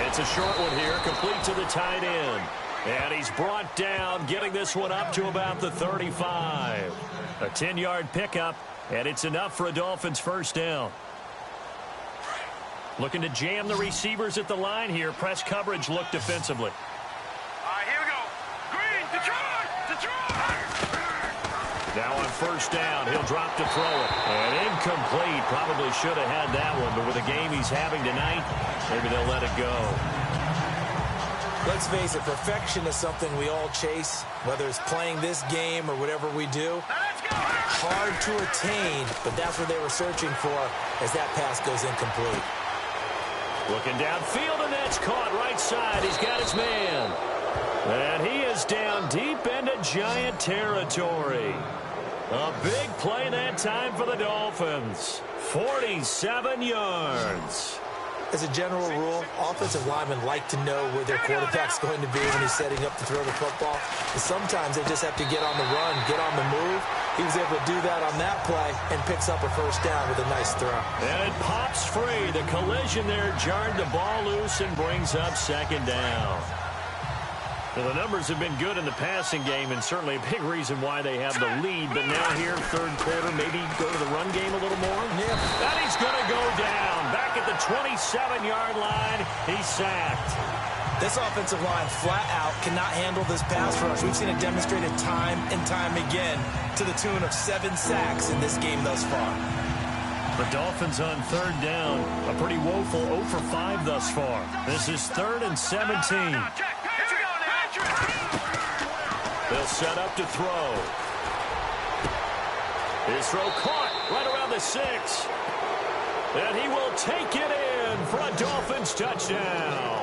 It's a short one here, complete to the tight end. And he's brought down, getting this one up to about the 35. A 10-yard pickup, and it's enough for a Dolphins first down. Looking to jam the receivers at the line here. Press coverage look defensively. All right, here we go. Green, Detroit! Now on first down, he'll drop to throw it. And incomplete. Probably should have had that one, but with the game he's having tonight, maybe they'll let it go. Let's face it, perfection is something we all chase, whether it's playing this game or whatever we do. Hard to attain, but that's what they were searching for as that pass goes incomplete. Looking downfield, and that's caught right side. He's got his man. And he is down deep into Giant territory. A big play that time for the Dolphins. 47 yards. As a general rule, offensive linemen like to know where their quarterback's going to be when he's setting up to throw the football. And sometimes they just have to get on the run, get on the move. He was able to do that on that play and picks up a first down with a nice throw. And it pops free. The collision there jarred the ball loose and brings up 2nd down. Well, the numbers have been good in the passing game, and certainly a big reason why they have the lead. But now here, third quarter, maybe go to the run game a little more. Yeah. And he's going to go down. Back at the 27-yard line, he's sacked. This offensive line flat out cannot handle this pass rush. We've seen it demonstrated time and time again to the tune of 7 sacks in this game thus far. The Dolphins on third down. A pretty woeful 0 for 5 thus far. This is 3rd and 17. They'll set up to throw. His throw caught right around the 6. And he will take it in for a Dolphins touchdown.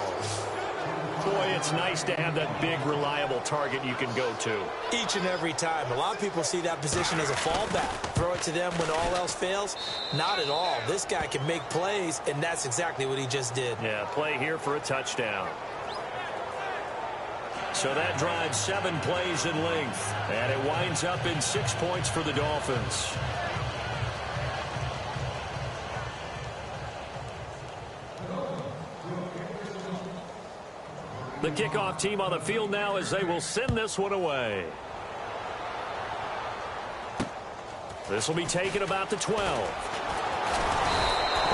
Boy, it's nice to have that big, reliable target you can go to. Each and every time. A lot of people see that position as a fallback. Throw it to them when all else fails. Not at all. This guy can make plays, and that's exactly what he just did. Yeah, play here for a touchdown. So that drives 7 plays in length, and it winds up in 6 points for the Dolphins. The kickoff team on the field now as they will send this one away. This will be taken about the 12.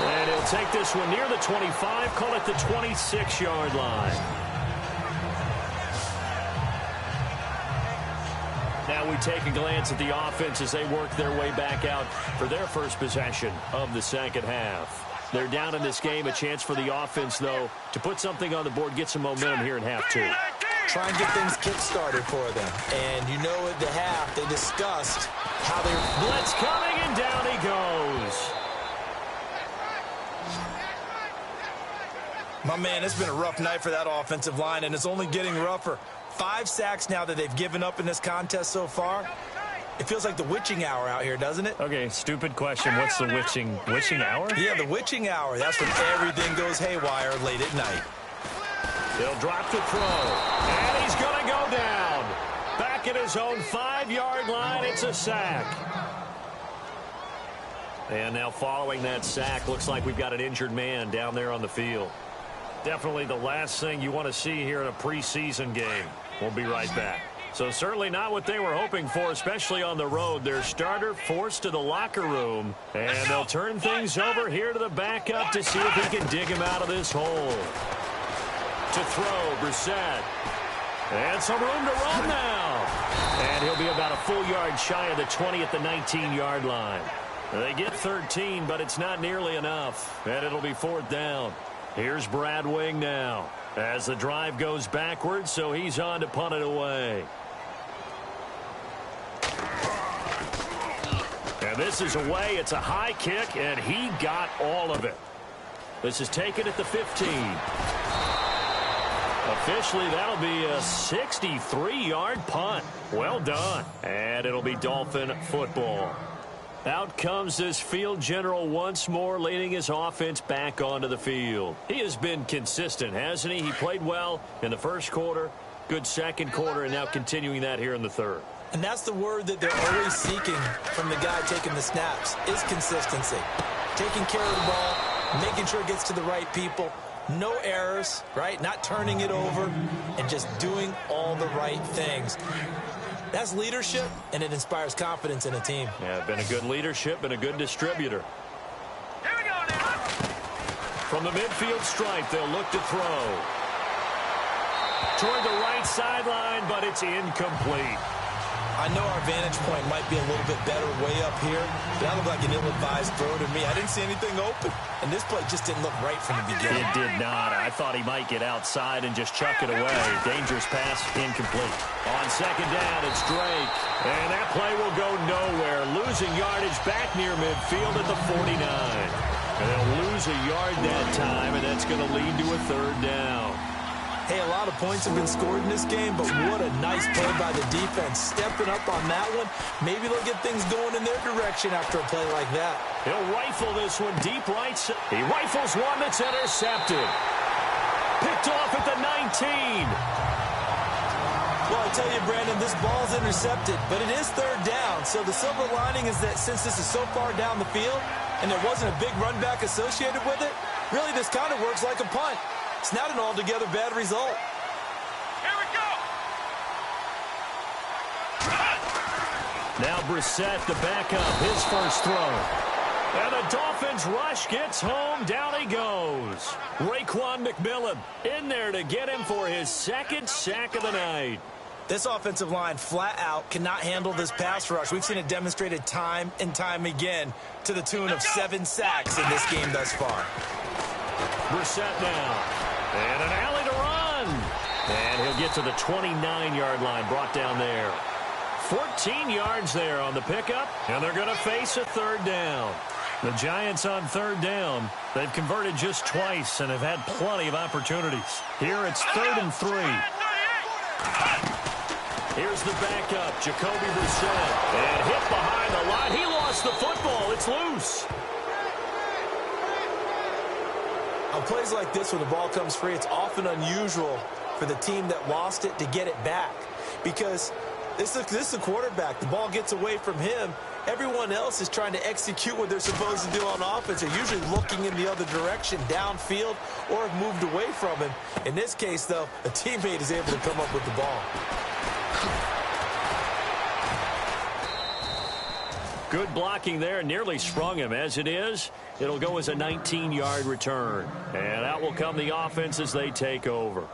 And he'll take this one near the 25, call it the 26-yard line. Now we take a glance at the offense as they work their way back out for their first possession of the second half. They're down in this game. A chance for the offense, though, to put something on the board, get some momentum here in half 2. Try and get things kick-started for them. And you know at the half, they discussed how they're... Blitz coming, and down he goes. My man, it's been a rough night for that offensive line, and it's only getting rougher. 5 sacks now that they've given up in this contest so far. It feels like the witching hour out here, doesn't it? Okay, stupid question. What's the witching hour? Yeah, the witching hour. That's when everything goes haywire late at night. He'll drop to throw. And he's going to go down. Back at his own 5-yard line, it's a sack. And now following that sack, looks like we've got an injured man down there on the field. Definitely the last thing you want to see here in a preseason game. We'll be right back. So certainly not what they were hoping for, especially on the road. Their starter forced to the locker room, and they'll turn things over here to the backup to see if he can dig him out of this hole. To throw, Brissett. And some room to run now. And he'll be about a full yard shy of the 20 at the 19-yard line. They get 13, but it's not nearly enough, and it'll be 4th down. Here's Brad Wing now as the drive goes backwards, so he's on to punt it away. And this is away. It's a high kick, and he got all of it. This is taken at the 15. Officially, that'll be a 63-yard punt. Well done. And it'll be Dolphin football. Out comes this field general once more, leading his offense back onto the field. He has been consistent, hasn't he? He played well in the first quarter, good second quarter, and now continuing that here in the third. And that's the word that they're always seeking from the guy taking the snaps, is consistency. Taking care of the ball, making sure it gets to the right people. No errors, right? Not turning it over, and just doing all the right things. That's leadership, and it inspires confidence in a team. Yeah, been a good leadership and a good distributor. Here we go now. From the midfield stripe, they'll look to throw. Toward the right sideline, but it's incomplete. I know our vantage point might be a little bit better way up here, but that looked like an ill-advised throw to me. I didn't see anything open, and this play just didn't look right from the beginning. It did not. I thought he might get outside and just chuck it away. Dangerous pass, incomplete. On second down, it's Drake. And that play will go nowhere. Losing yardage back near midfield at the 49. And they'll lose a yard that time, and that's going to lead to a 3rd down. Hey, a lot of points have been scored in this game, but what a nice play by the defense. Stepping up on that one. Maybe they'll get things going in their direction after a play like that. He'll rifle this one deep right. He rifles one that's intercepted. Picked off at the 19. Well, I tell you, Brandon, this ball's intercepted, but it is 3rd down. So the silver lining is that since this is so far down the field and there wasn't a big run back associated with it, really this kind of works like a punt. It's not an altogether bad result. Here we go. Now Brissett, the backup, his first throw. And the Dolphins rush gets home. Down he goes. Raekwon McMillan in there to get him for his second sack of the night. This offensive line flat out cannot handle this pass rush. We've seen it demonstrated time and time again to the tune of 7 sacks in this game thus far. Brissett now. And an alley to run. And he'll get to the 29-yard line, brought down there. 14 yards there on the pickup, and they're going to face a third down. The Giants on third down. They've converted just twice and have had plenty of opportunities. Here it's 3rd and 3. Here's the backup, Jacoby Brissett. And hit behind the line. He lost the football. It's loose. On plays like this where the ball comes free, it's often unusual for the team that lost it to get it back. Because this is the quarterback. The ball gets away from him. Everyone else is trying to execute what they're supposed to do on offense. They're usually looking in the other direction, downfield, or have moved away from him. In this case, though, a teammate is able to come up with the ball. Good blocking there, nearly sprung him. As it is, it'll go as a 19-yard return. And out will come the offense as they take over.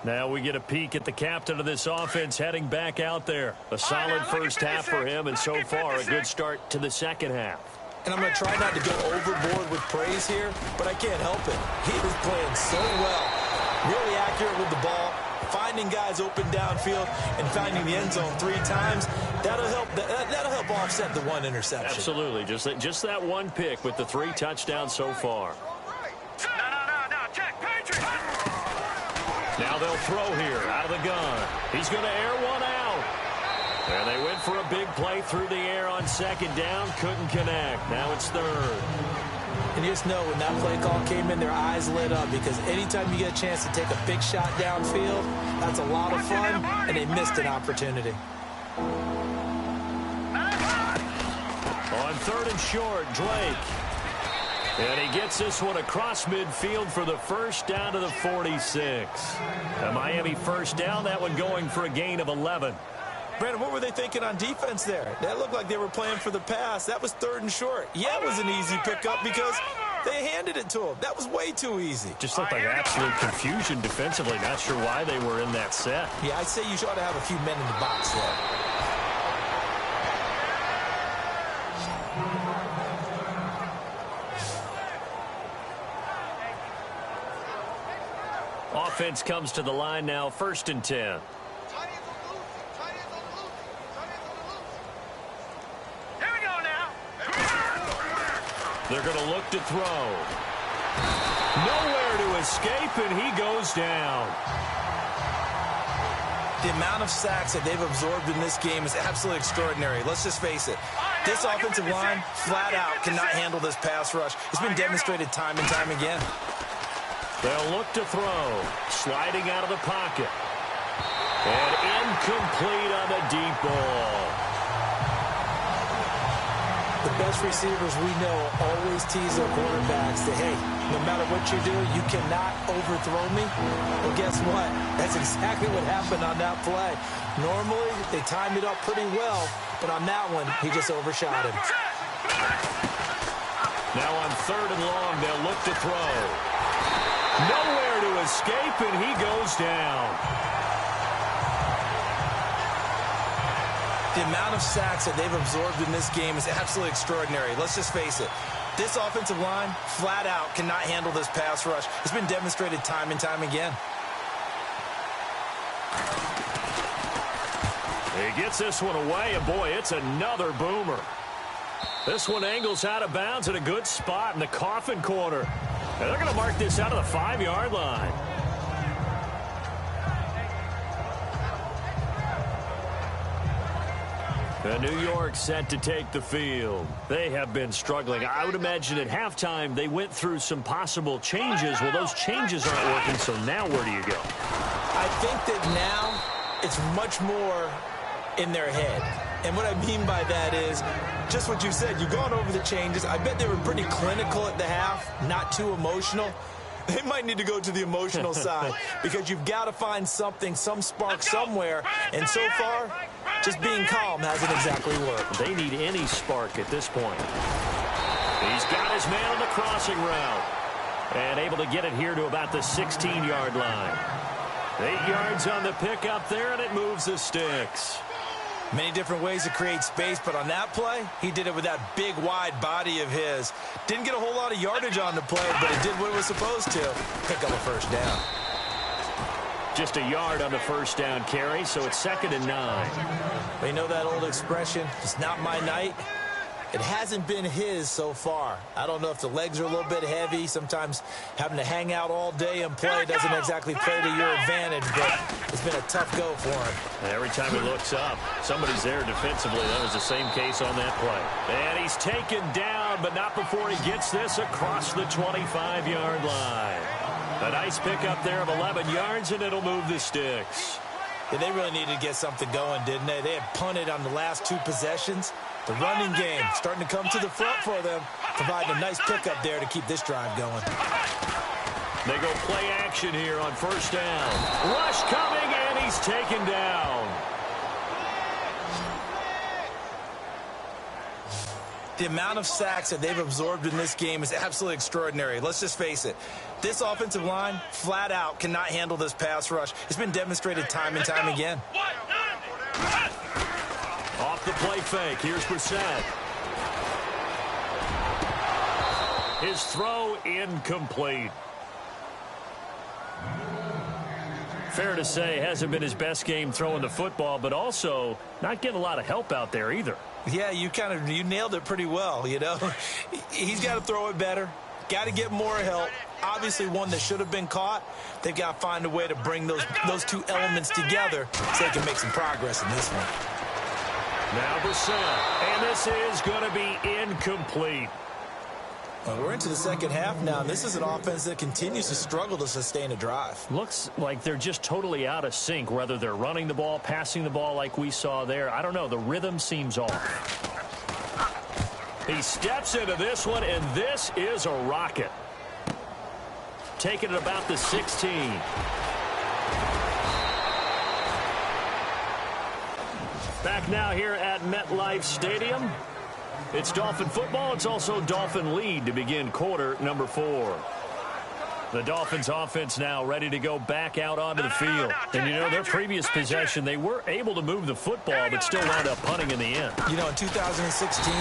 Now we get a peek at the captain of this offense heading back out there. A solid first half for him, and so far a good start to the second half. And I'm going to try not to go overboard with praise here, but I can't help it. He is playing so well. Really accurate with the ball, finding guys open downfield, and finding the end zone 3 times. That'll help offset the 1 interception. Absolutely. Just that 1 pick with the 3 touchdowns so far. No, check, Patriot. Now they'll throw here out of the gun. He's going to air one out. And they went for a big play through the air on 2nd down. Couldn't connect. Now it's 3rd. And you just know when that play call came in, their eyes lit up, because anytime you get a chance to take a big shot downfield, that's a lot of fun, and they missed an opportunity. On 3rd and short, Drake. And he gets this one across midfield for the first down to the 46. A Miami first down, that one going for a gain of 11. Brandon, what were they thinking on defense there? That looked like they were playing for the pass. That was 3rd and short. Yeah, it was an easy pickup because they handed it to him. That was way too easy. Just Looked like absolute confusion defensively. Not sure why they were in that set. Yeah, I'd say you ought to have a few men in the box there. Offense comes to the line now, 1st and 10. They're going to look to throw. Nowhere to escape, and he goes down. The amount of sacks that they've absorbed in this game is absolutely extraordinary. Let's just face it. This offensive line, flat out, cannot handle this pass rush. It's been demonstrated time and time again. They'll look to throw. Sliding out of the pocket. And incomplete on the deep ball. The best receivers we know always tease their quarterbacks that, hey, no matter what you do, you cannot overthrow me. Well, guess what? That's exactly what happened on that play. Normally, they timed it up pretty well, but on that one, he just overshot him. Now on 3rd and long, they'll look to throw. Nowhere to escape, and he goes down. The amount of sacks that they've absorbed in this game is absolutely extraordinary. Let's just face it. This offensive line, flat out, cannot handle this pass rush. It's been demonstrated time and time again. He gets this one away, and boy, it's another boomer. This one angles out of bounds at a good spot in the coffin corner. And they're going to mark this out of the 5-yard line. And New York set to take the field. They have been struggling. I would imagine at halftime they went through some possible changes. Well, those changes aren't working, so now where do you go? I think that now it's much more in their head. And what I mean by that is just what you said. You've gone over the changes. I bet they were pretty clinical at the half, not too emotional. They might need to go to the emotional side because you've got to find something, some spark somewhere. And so far, just being calm hasn't exactly worked. They need any spark at this point. He's got his man on the crossing route. And able to get it here to about the 16-yard line. 8 yards on the pickup there, and it moves the sticks. Many different ways to create space, but on that play, he did it with that big, wide body of his. Didn't get a whole lot of yardage on the play, but it did what it was supposed to. Pick up a first down. Just a yard on the first down carry, so it's 2nd and 9. We know that old expression, it's not my night. It hasn't been his so far. I don't know if the legs are a little bit heavy. Sometimes having to hang out all day and play doesn't exactly play to your advantage, but it's been a tough go for him. Every time he looks up, somebody's there defensively. That was the same case on that play. And he's taken down, but not before he gets this across the 25-yard line. A nice pickup there of 11 yards, and it'll move the sticks. Yeah, they really needed to get something going, didn't they? They had punted on the last 2 possessions. The running game starting to come to the front for them, providing a nice pickup there to keep this drive going. They go play action here on first down. Rush coming, and he's taken down. The amount of sacks that they've absorbed in this game is absolutely extraordinary. Let's just face it. This offensive line, flat out, cannot handle this pass rush. It's been demonstrated time and time again. Off the play fake. Here's Brissett. His throw incomplete. Fair to say, hasn't been his best game throwing the football, but also not getting a lot of help out there either. Yeah, you nailed it pretty well, you know. He's got to throw it better. Got to get more help. Obviously one that should have been caught. They've got to find a way to bring those 2 elements together so they can make some progress in this one. Now Brissett, and this is going to be incomplete. Well, we're into the second half now, and this is an offense that continues to struggle to sustain a drive. Looks like they're just totally out of sync, whether they're running the ball, passing the ball like we saw there. I don't know. The rhythm seems off. He steps into this one, and this is a rocket. Taking it about the 16. Back now here at MetLife Stadium. It's Dolphin football. It's also Dolphin lead to begin quarter number 4. The Dolphins offense now ready to go back out onto the field. And, you know, their previous possession, they were able to move the football, but still wound up punting in the end. You know, in 2016,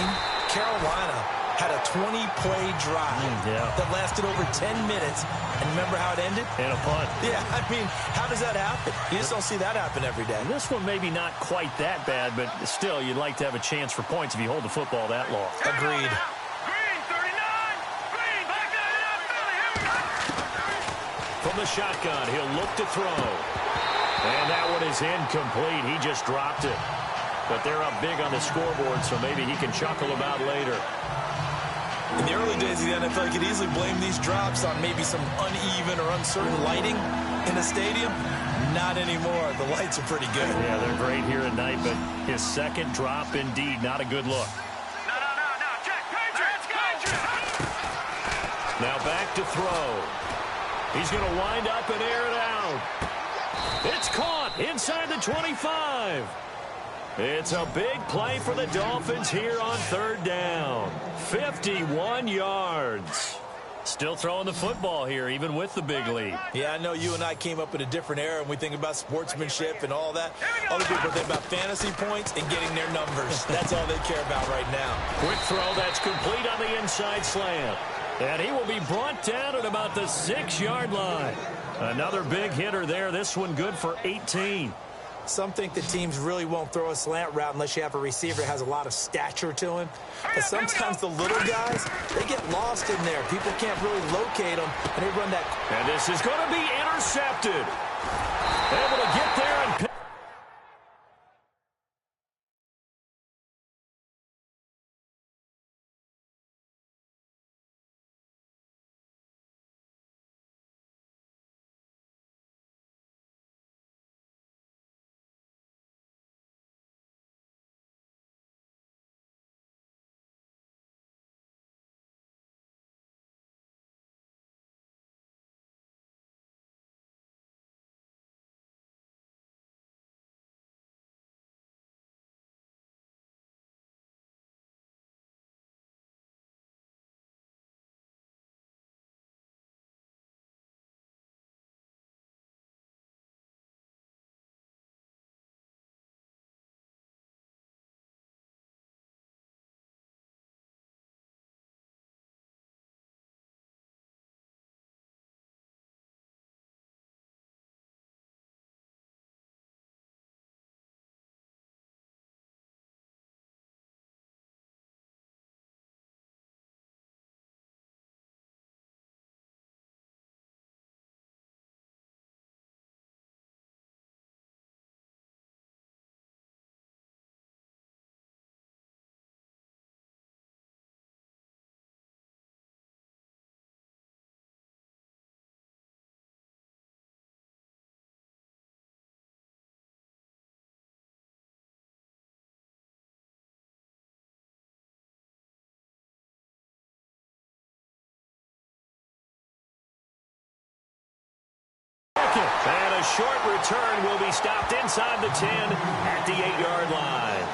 Carolina had a 20-play drive that lasted over 10 minutes. And remember how it ended? And a punt. Yeah, I mean, how does that happen? You just don't see that happen every day. And this one maybe not quite that bad, but still, you'd like to have a chance for points if you hold the football that long. Agreed. Green, 39. Green, back that up, Philly. Here we go. From the shotgun, he'll look to throw. And that one is incomplete. He just dropped it. But they're up big on the scoreboard, so maybe he can chuckle about later. In the early days of the NFL, you could easily blame these drops on maybe some uneven or uncertain lighting in the stadium. Not anymore. The lights are pretty good. Yeah, they're great here at night, but his second drop, indeed, not a good look. No. Check. Patriots. Now back to throw. He's going to wind up and air it out. It's caught inside the 25. It's a big play for the Dolphins here on third down. 51 yards. Still throwing the football here, even with the big lead. Yeah, I know you and I came up in a different era, and we think about sportsmanship and all that. Other people think about fantasy points and getting their numbers. That's all they care about right now. Quick throw that's complete on the inside slant. And he will be brought down at about the 6-yard line. Another big hitter there. This one good for 18. Some think that teams really won't throw a slant route unless you have a receiver that has a lot of stature to him. But sometimes the little guys, they get lost in there. People can't really locate them, and they run that. And this is going to be intercepted. Able to get there and pick. And a short return will be stopped inside the 10 at the 8-yard line.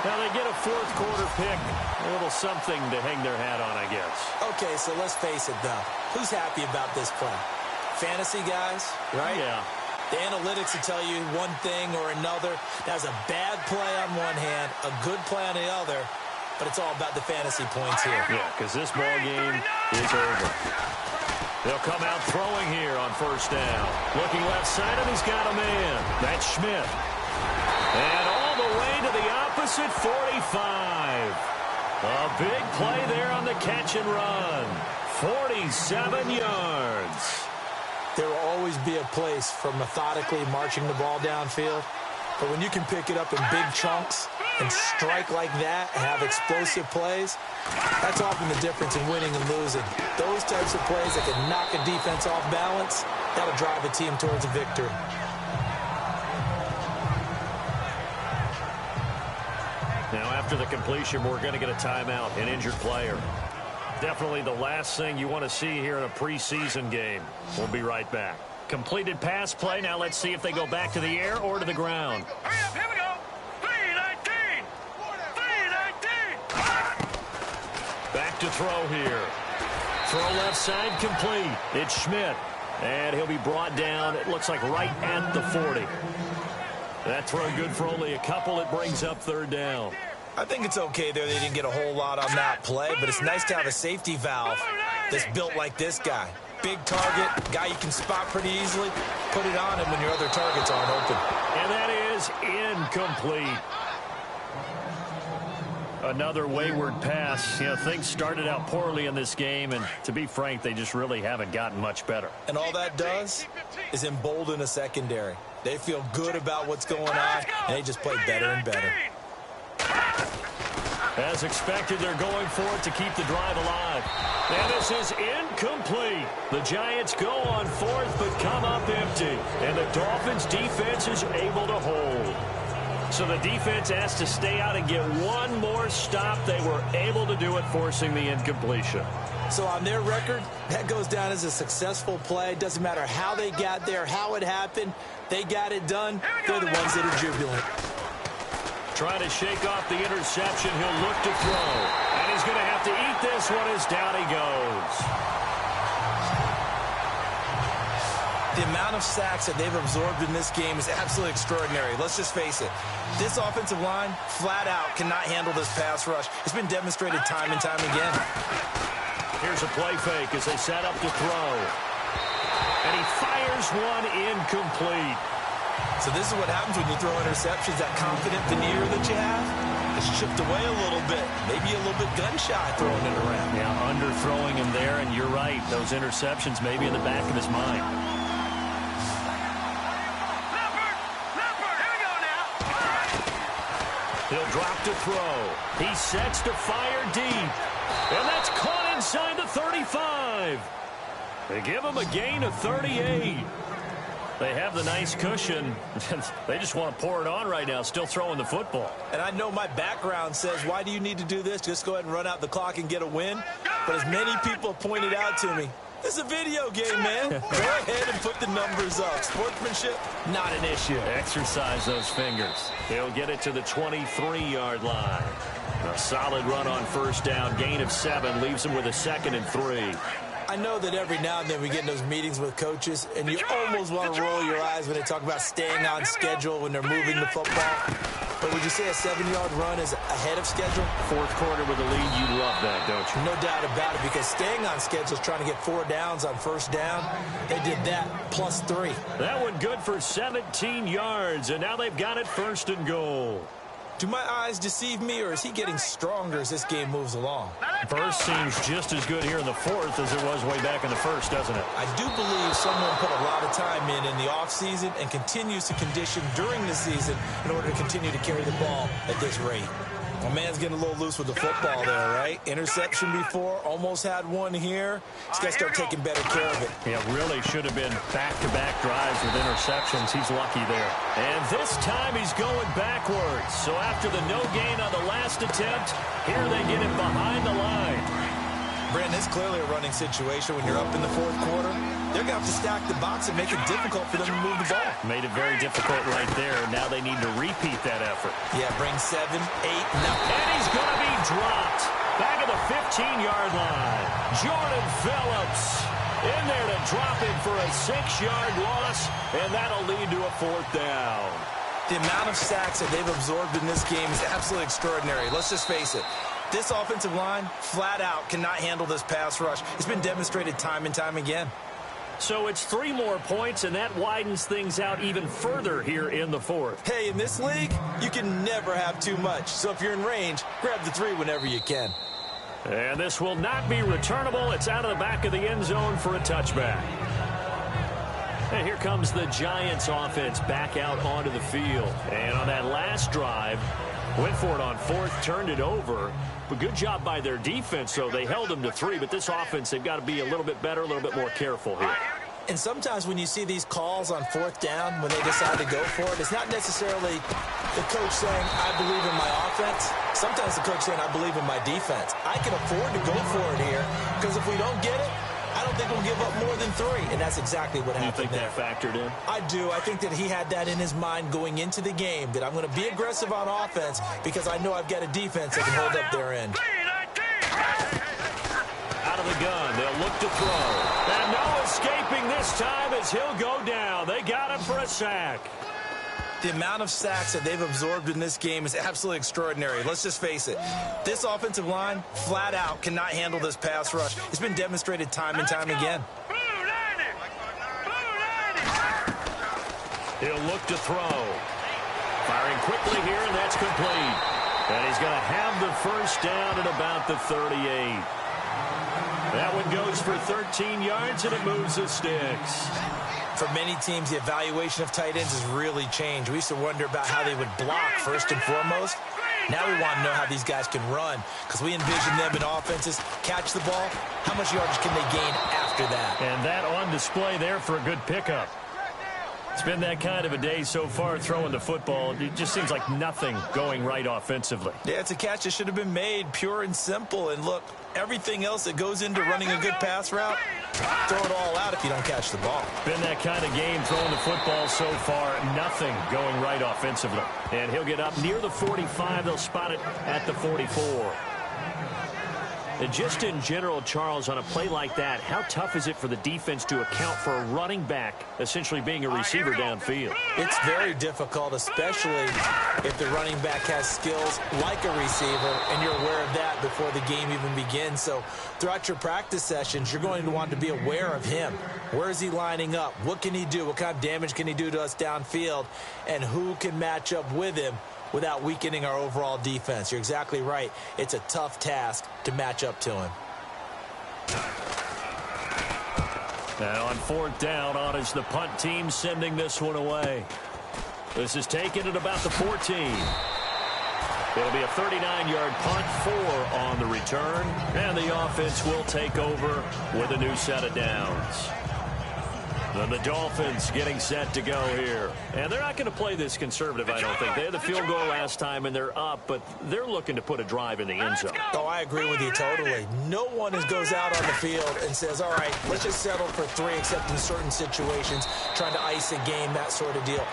Now they get a fourth quarter pick. A little something to hang their hat on, I guess. Okay, so let's face it, though. Who's happy about this play? Fantasy guys, right? Yeah. The analytics will tell you one thing or another. That's a bad play on one hand, a good play on the other, but it's all about the fantasy points here. Yeah, because this ball game is over. They'll come out throwing here on first down. Looking left side, and he's got a man. That's Schmidt. And all the way to the opposite 45. A big play there on the catch and run. 47 yards. There will always be a place for methodically marching the ball downfield. But when you can pick it up in big chunks and strike like that and have explosive plays, that's often the difference in winning and losing. Those types of plays that can knock a defense off balance, that'll drive a team towards a victory. Now, after the completion, we're going to get a timeout, an injured player. Definitely the last thing you want to see here in a preseason game. We'll be right back. Completed pass play. Now let's see if they go back to the air or to the ground. Hurry up, here we go. 319. 319. Back to throw here. Throw left side complete. It's Schmidt. And he'll be brought down, it looks like right at the 40. That throw good for only a couple. It brings up third down. I think it's okay there. They didn't get a whole lot on that play, but it's nice to have a safety valve that's built like this guy. Big target, guy you can spot pretty easily. Put it on him when your other targets aren't open. And that is incomplete. Another wayward pass. You know, things started out poorly in this game, and to be frank, they just really haven't gotten much better. And all that does is embolden a secondary. They feel good about what's going on, and they just play better and better. As expected, they're going for it to keep the drive alive. And this is incomplete. The Giants go on fourth, but come up empty. And the Dolphins' defense is able to hold. So the defense has to stay out and get one more stop. They were able to do it, forcing the incompletion. So on their record, that goes down as a successful play. Doesn't matter how they got there, how it happened. They got it done. They're the ones that are jubilant. Trying to shake off the interception. He'll look to throw. And he's going to have to eat this one as down he goes. The amount of sacks that they've absorbed in this game is absolutely extraordinary. Let's just face it. This offensive line, flat out, cannot handle this pass rush. It's been demonstrated time and time again. Here's a play fake as they set up to throw. And he fires one incomplete. So this is what happens when you throw interceptions. That confident veneer that you have, it's chipped away a little bit. Maybe a little bit gun-shy throwing it around. Yeah, underthrowing him there, and you're right. Those interceptions may be in the back of his mind. He'll drop to throw. He sets to fire deep. And that's caught inside the 35. They give him a gain of 38. They have the nice cushion. They just want to pour it on right now, still throwing the football. And I know my background says, why do you need to do this? Just go ahead and run out the clock and get a win. But as many people pointed out to me, this is a video game, man. Go ahead and put the numbers up. Sportsmanship, not an issue. Exercise those fingers. They'll get it to the 23-yard line. A solid run on first down. Gain of 7 leaves them with a 2nd and 3. I know that every now and then we get in those meetings with coaches, and you almost want to roll your eyes when they talk about staying on schedule when they're moving the football. But would you say a 7-yard run is ahead of schedule? Fourth quarter with a lead, you love that, don't you? No doubt about it, because staying on schedule is trying to get 4 downs on first down. They did that plus 3. That one good for 17 yards, and now they've got it 1st and goal. Do my eyes deceive me, or is he getting stronger as this game moves along? First seems just as good here in the 4th as it was way back in the 1st, doesn't it? I do believe someone put a lot of time in the offseason and continues to condition during the season in order to continue to carry the ball at this rate. My man's getting a little loose with the football there, right? Interception before, almost had one here. He's got to start taking better care of it. Yeah, really should have been back-to-back drives with interceptions. He's lucky there. And this time he's going backwards. So after the no gain on the last attempt, here they get him behind the line. Brandon, it's clearly a running situation when you're up in the fourth quarter. They're going to have to stack the box and make it difficult for them to move the ball. Made it very difficult right there. Now they need to repeat that effort. Yeah, bring 7, 8, now. And he's going to be dropped. Back at the 15-yard line. Jordan Phillips in there to drop him for a 6-yard loss, and that'll lead to a 4th down. The amount of sacks that they've absorbed in this game is absolutely extraordinary. Let's just face it. This offensive line, flat out, cannot handle this pass rush. It's been demonstrated time and time again. So it's 3 more points, and that widens things out even further here in the 4th. Hey, in this league, you can never have too much. So if you're in range, grab the 3 whenever you can. And this will not be returnable. It's out of the back of the end zone for a touchback. And here comes the Giants offense back out onto the field. And on that last drive, went for it on 4th, turned it over. But good job by their defense, though. They held them to 3, but this offense, they've got to be a little bit better, a little bit more careful here. And sometimes when you see these calls on 4th down, when they decide to go for it, it's not necessarily the coach saying, I believe in my offense. Sometimes the coach saying, I believe in my defense. I can afford to go for it here, because if we don't get it, I don't think we'll give up more than 3, and that's exactly what happened there. You think that factored in? I do. I think that he had that in his mind going into the game, that I'm going to be aggressive on offense because I know I've got a defense that can hold up their end. Out of the gun, they'll look to throw. And no escaping this time as he'll go down. They got him for a sack. The amount of sacks that they've absorbed in this game is absolutely extraordinary. Let's just face it. This offensive line, flat out, cannot handle this pass rush. It's been demonstrated time and time again. He'll look to throw. Firing quickly here, and that's complete. And he's going to have the first down at about the 38. That one goes for 13 yards, and it moves the sticks. For many teams, the evaluation of tight ends has really changed. We used to wonder about how they would block first and foremost. Now we want to know how these guys can run, because we envision them in offenses catch the ball. How much yardage can they gain after that? And that on display there for a good pickup. It's been that kind of a day so far throwing the football. It just seems like nothing going right offensively. Yeah, it's a catch that should have been made, pure and simple. And look, everything else that goes into running a good pass route, throw it all out if you don't catch the ball. Been that kind of game throwing the football so far. Nothing going right offensively. And he'll get up near the 45. They'll spot it at the 44. And just in general, Charles, on a play like that, how tough is it for the defense to account for a running back essentially being a receiver downfield? It's very difficult, especially if the running back has skills like a receiver, and you're aware of that before the game even begins. So throughout your practice sessions, you're going to want to be aware of him. Where is he lining up? What can he do? What kind of damage can he do to us downfield? And who can match up with him without weakening our overall defense? You're exactly right. It's a tough task to match up to him. Now on 4th down, on is the punt team sending this one away. This is taken at about the 14. It'll be a 39-yard punt, 4 on the return, and the offense will take over with a new set of downs. And the Dolphins getting set to go here. And they're not going to play this conservative, I don't think. They had the field goal last time, and they're up, but they're looking to put a drive in the end zone. Oh, I agree with you totally. No one goes out on the field and says, all right, let's just settle for 3, except in certain situations, trying to ice a game, that sort of deal.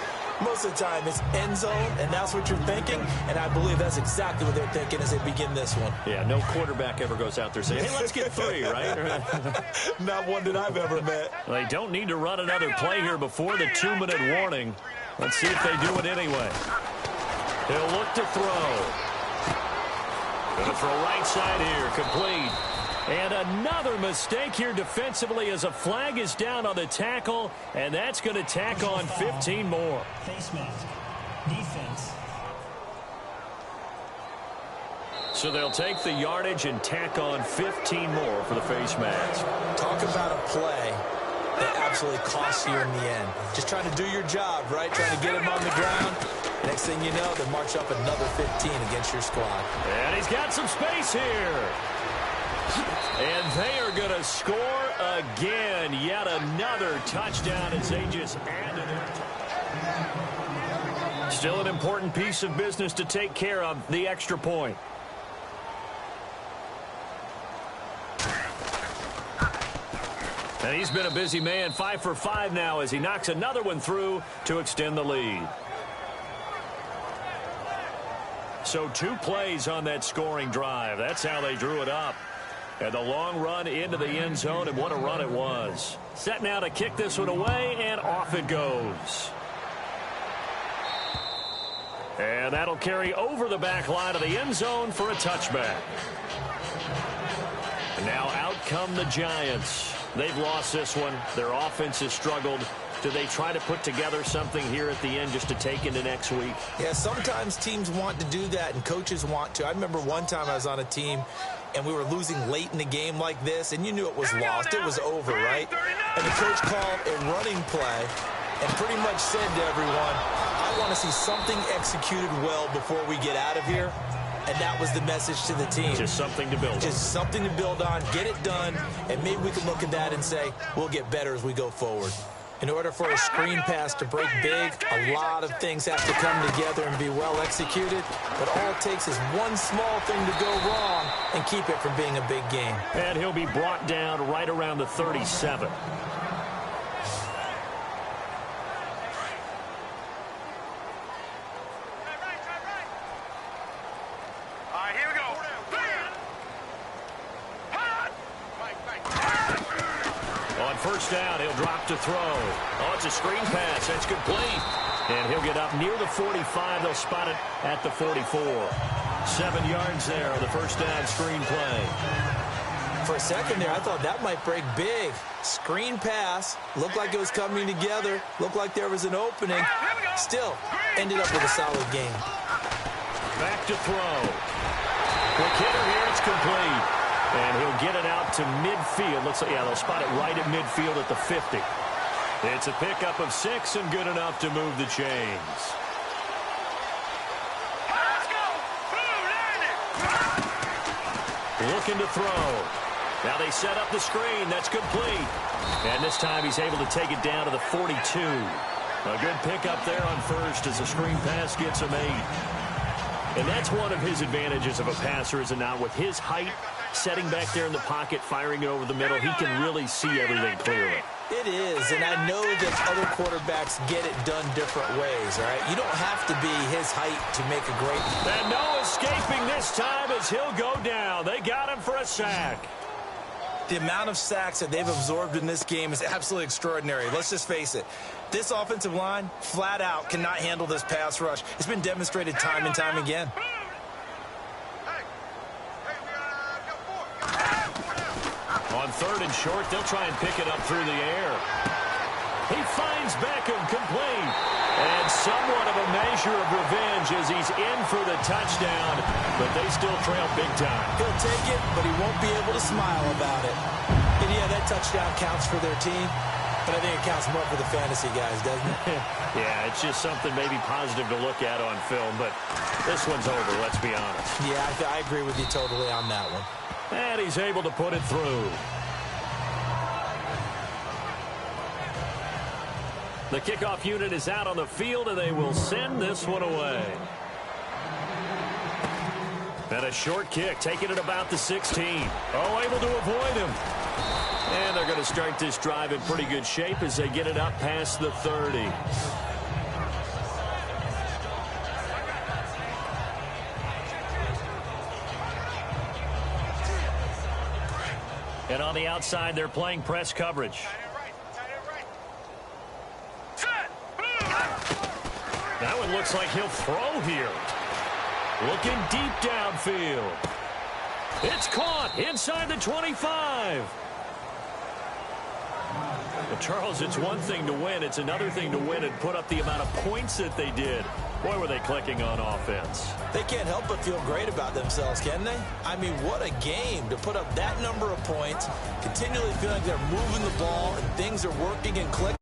Most of the time, it's end zone, and that's what you're thinking, and I believe that's exactly what they're thinking as they begin this one. Yeah, no quarterback ever goes out there saying, hey, let's get 3, right? Not one that I've ever met. They don't need to run another play here before the 2-minute warning. Let's see if they do it anyway. He'll look to throw. Going to throw right side here, complete. And another mistake here defensively as a flag is down on the tackle, and that's going to tack on 15 more. Face mask. Defense. So they'll take the yardage and tack on 15 more for the face mask. Talk about a play that absolutely costs you in the end. Just trying to do your job, right? Trying to get him on the ground. Next thing you know, they march up another 15 against your squad. And he's got some space here. And they are going to score again. Yet another touchdown as they just added it. Still an important piece of business to take care of, the extra point. And he's been a busy man, 5 for 5 now as he knocks another one through to extend the lead. So 2 plays on that scoring drive. That's how they drew it up. And the long run into the end zone, and what a run it was. Set now to kick this one away, and off it goes. And that'll carry over the back line of the end zone for a touchback. And now out come the Giants. They've lost this one. Their offense has struggled. Do they try to put together something here at the end just to take into next week? Yeah, sometimes teams want to do that, and coaches want to. I remember one time I was on a team, and we were losing late in the game like this, and you knew it was lost. It was over, right? And the coach called a running play and pretty much said to everyone, I want to see something executed well before we get out of here. And that was the message to the team. Just something to build on. Just something to build on, get it done, and maybe we can look at that and say, we'll get better as we go forward. In order for a screen pass to break big, a lot of things have to come together and be well executed. But all it takes is one small thing to go wrong and keep it from being a big game. And he'll be brought down right around the 37. First down, he'll drop to throw. Oh, it's a screen pass. That's complete. And he'll get up near the 45. They'll spot it at the 44. 7 yards there on the first down screen play. For a second there, I thought that might break big. Screen pass. Looked like it was coming together. Looked like there was an opening. Still, ended up with a solid game. Back to throw. Quick hitter here. It's complete. And he'll get it out to midfield. Looks like, yeah, they'll spot it right at midfield at the 50. It's a pickup of 6 and good enough to move the chains. Let's go! Looking to throw. Now they set up the screen. That's complete. And this time he's able to take it down to the 42. A good pickup there on first as the screen pass gets him 8. And that's one of his advantages of a passer, is it not? With his height, setting back there in the pocket, firing it over the middle, he can really see everything clearly. It is, and I know that other quarterbacks get it done different ways, all right? You don't have to be his height to make a great... And no escaping this time as he'll go down. They got him for a sack. The amount of sacks that they've absorbed in this game is absolutely extraordinary. Let's just face it. This offensive line, flat out, cannot handle this pass rush. It's been demonstrated time and time again. On 3rd and short, they'll try and pick it up through the air. He finds Beckham complete. And somewhat of a measure of revenge as he's in for the touchdown. But they still trail big time. He'll take it, but he won't be able to smile about it. And yeah, that touchdown counts for their team. But I think it counts more for the fantasy guys, doesn't it? Yeah, it's just something maybe positive to look at on film. But this one's over, let's be honest. Yeah, I agree with you totally on that one. And he's able to put it through. The kickoff unit is out on the field, and they will send this one away. And a short kick, taking it about the 16. Oh, able to avoid him. And they're going to start this drive in pretty good shape as they get it up past the 30. And on the outside, they're playing press coverage. That one looks like he'll throw here. Looking deep downfield. It's caught inside the 25. Well, Charles, it's one thing to win. It's another thing to win and put up the amount of points that they did. Boy, were they clicking on offense. They can't help but feel great about themselves, can they? I mean, what a game to put up that number of points, continually feeling like they're moving the ball and things are working and clicking.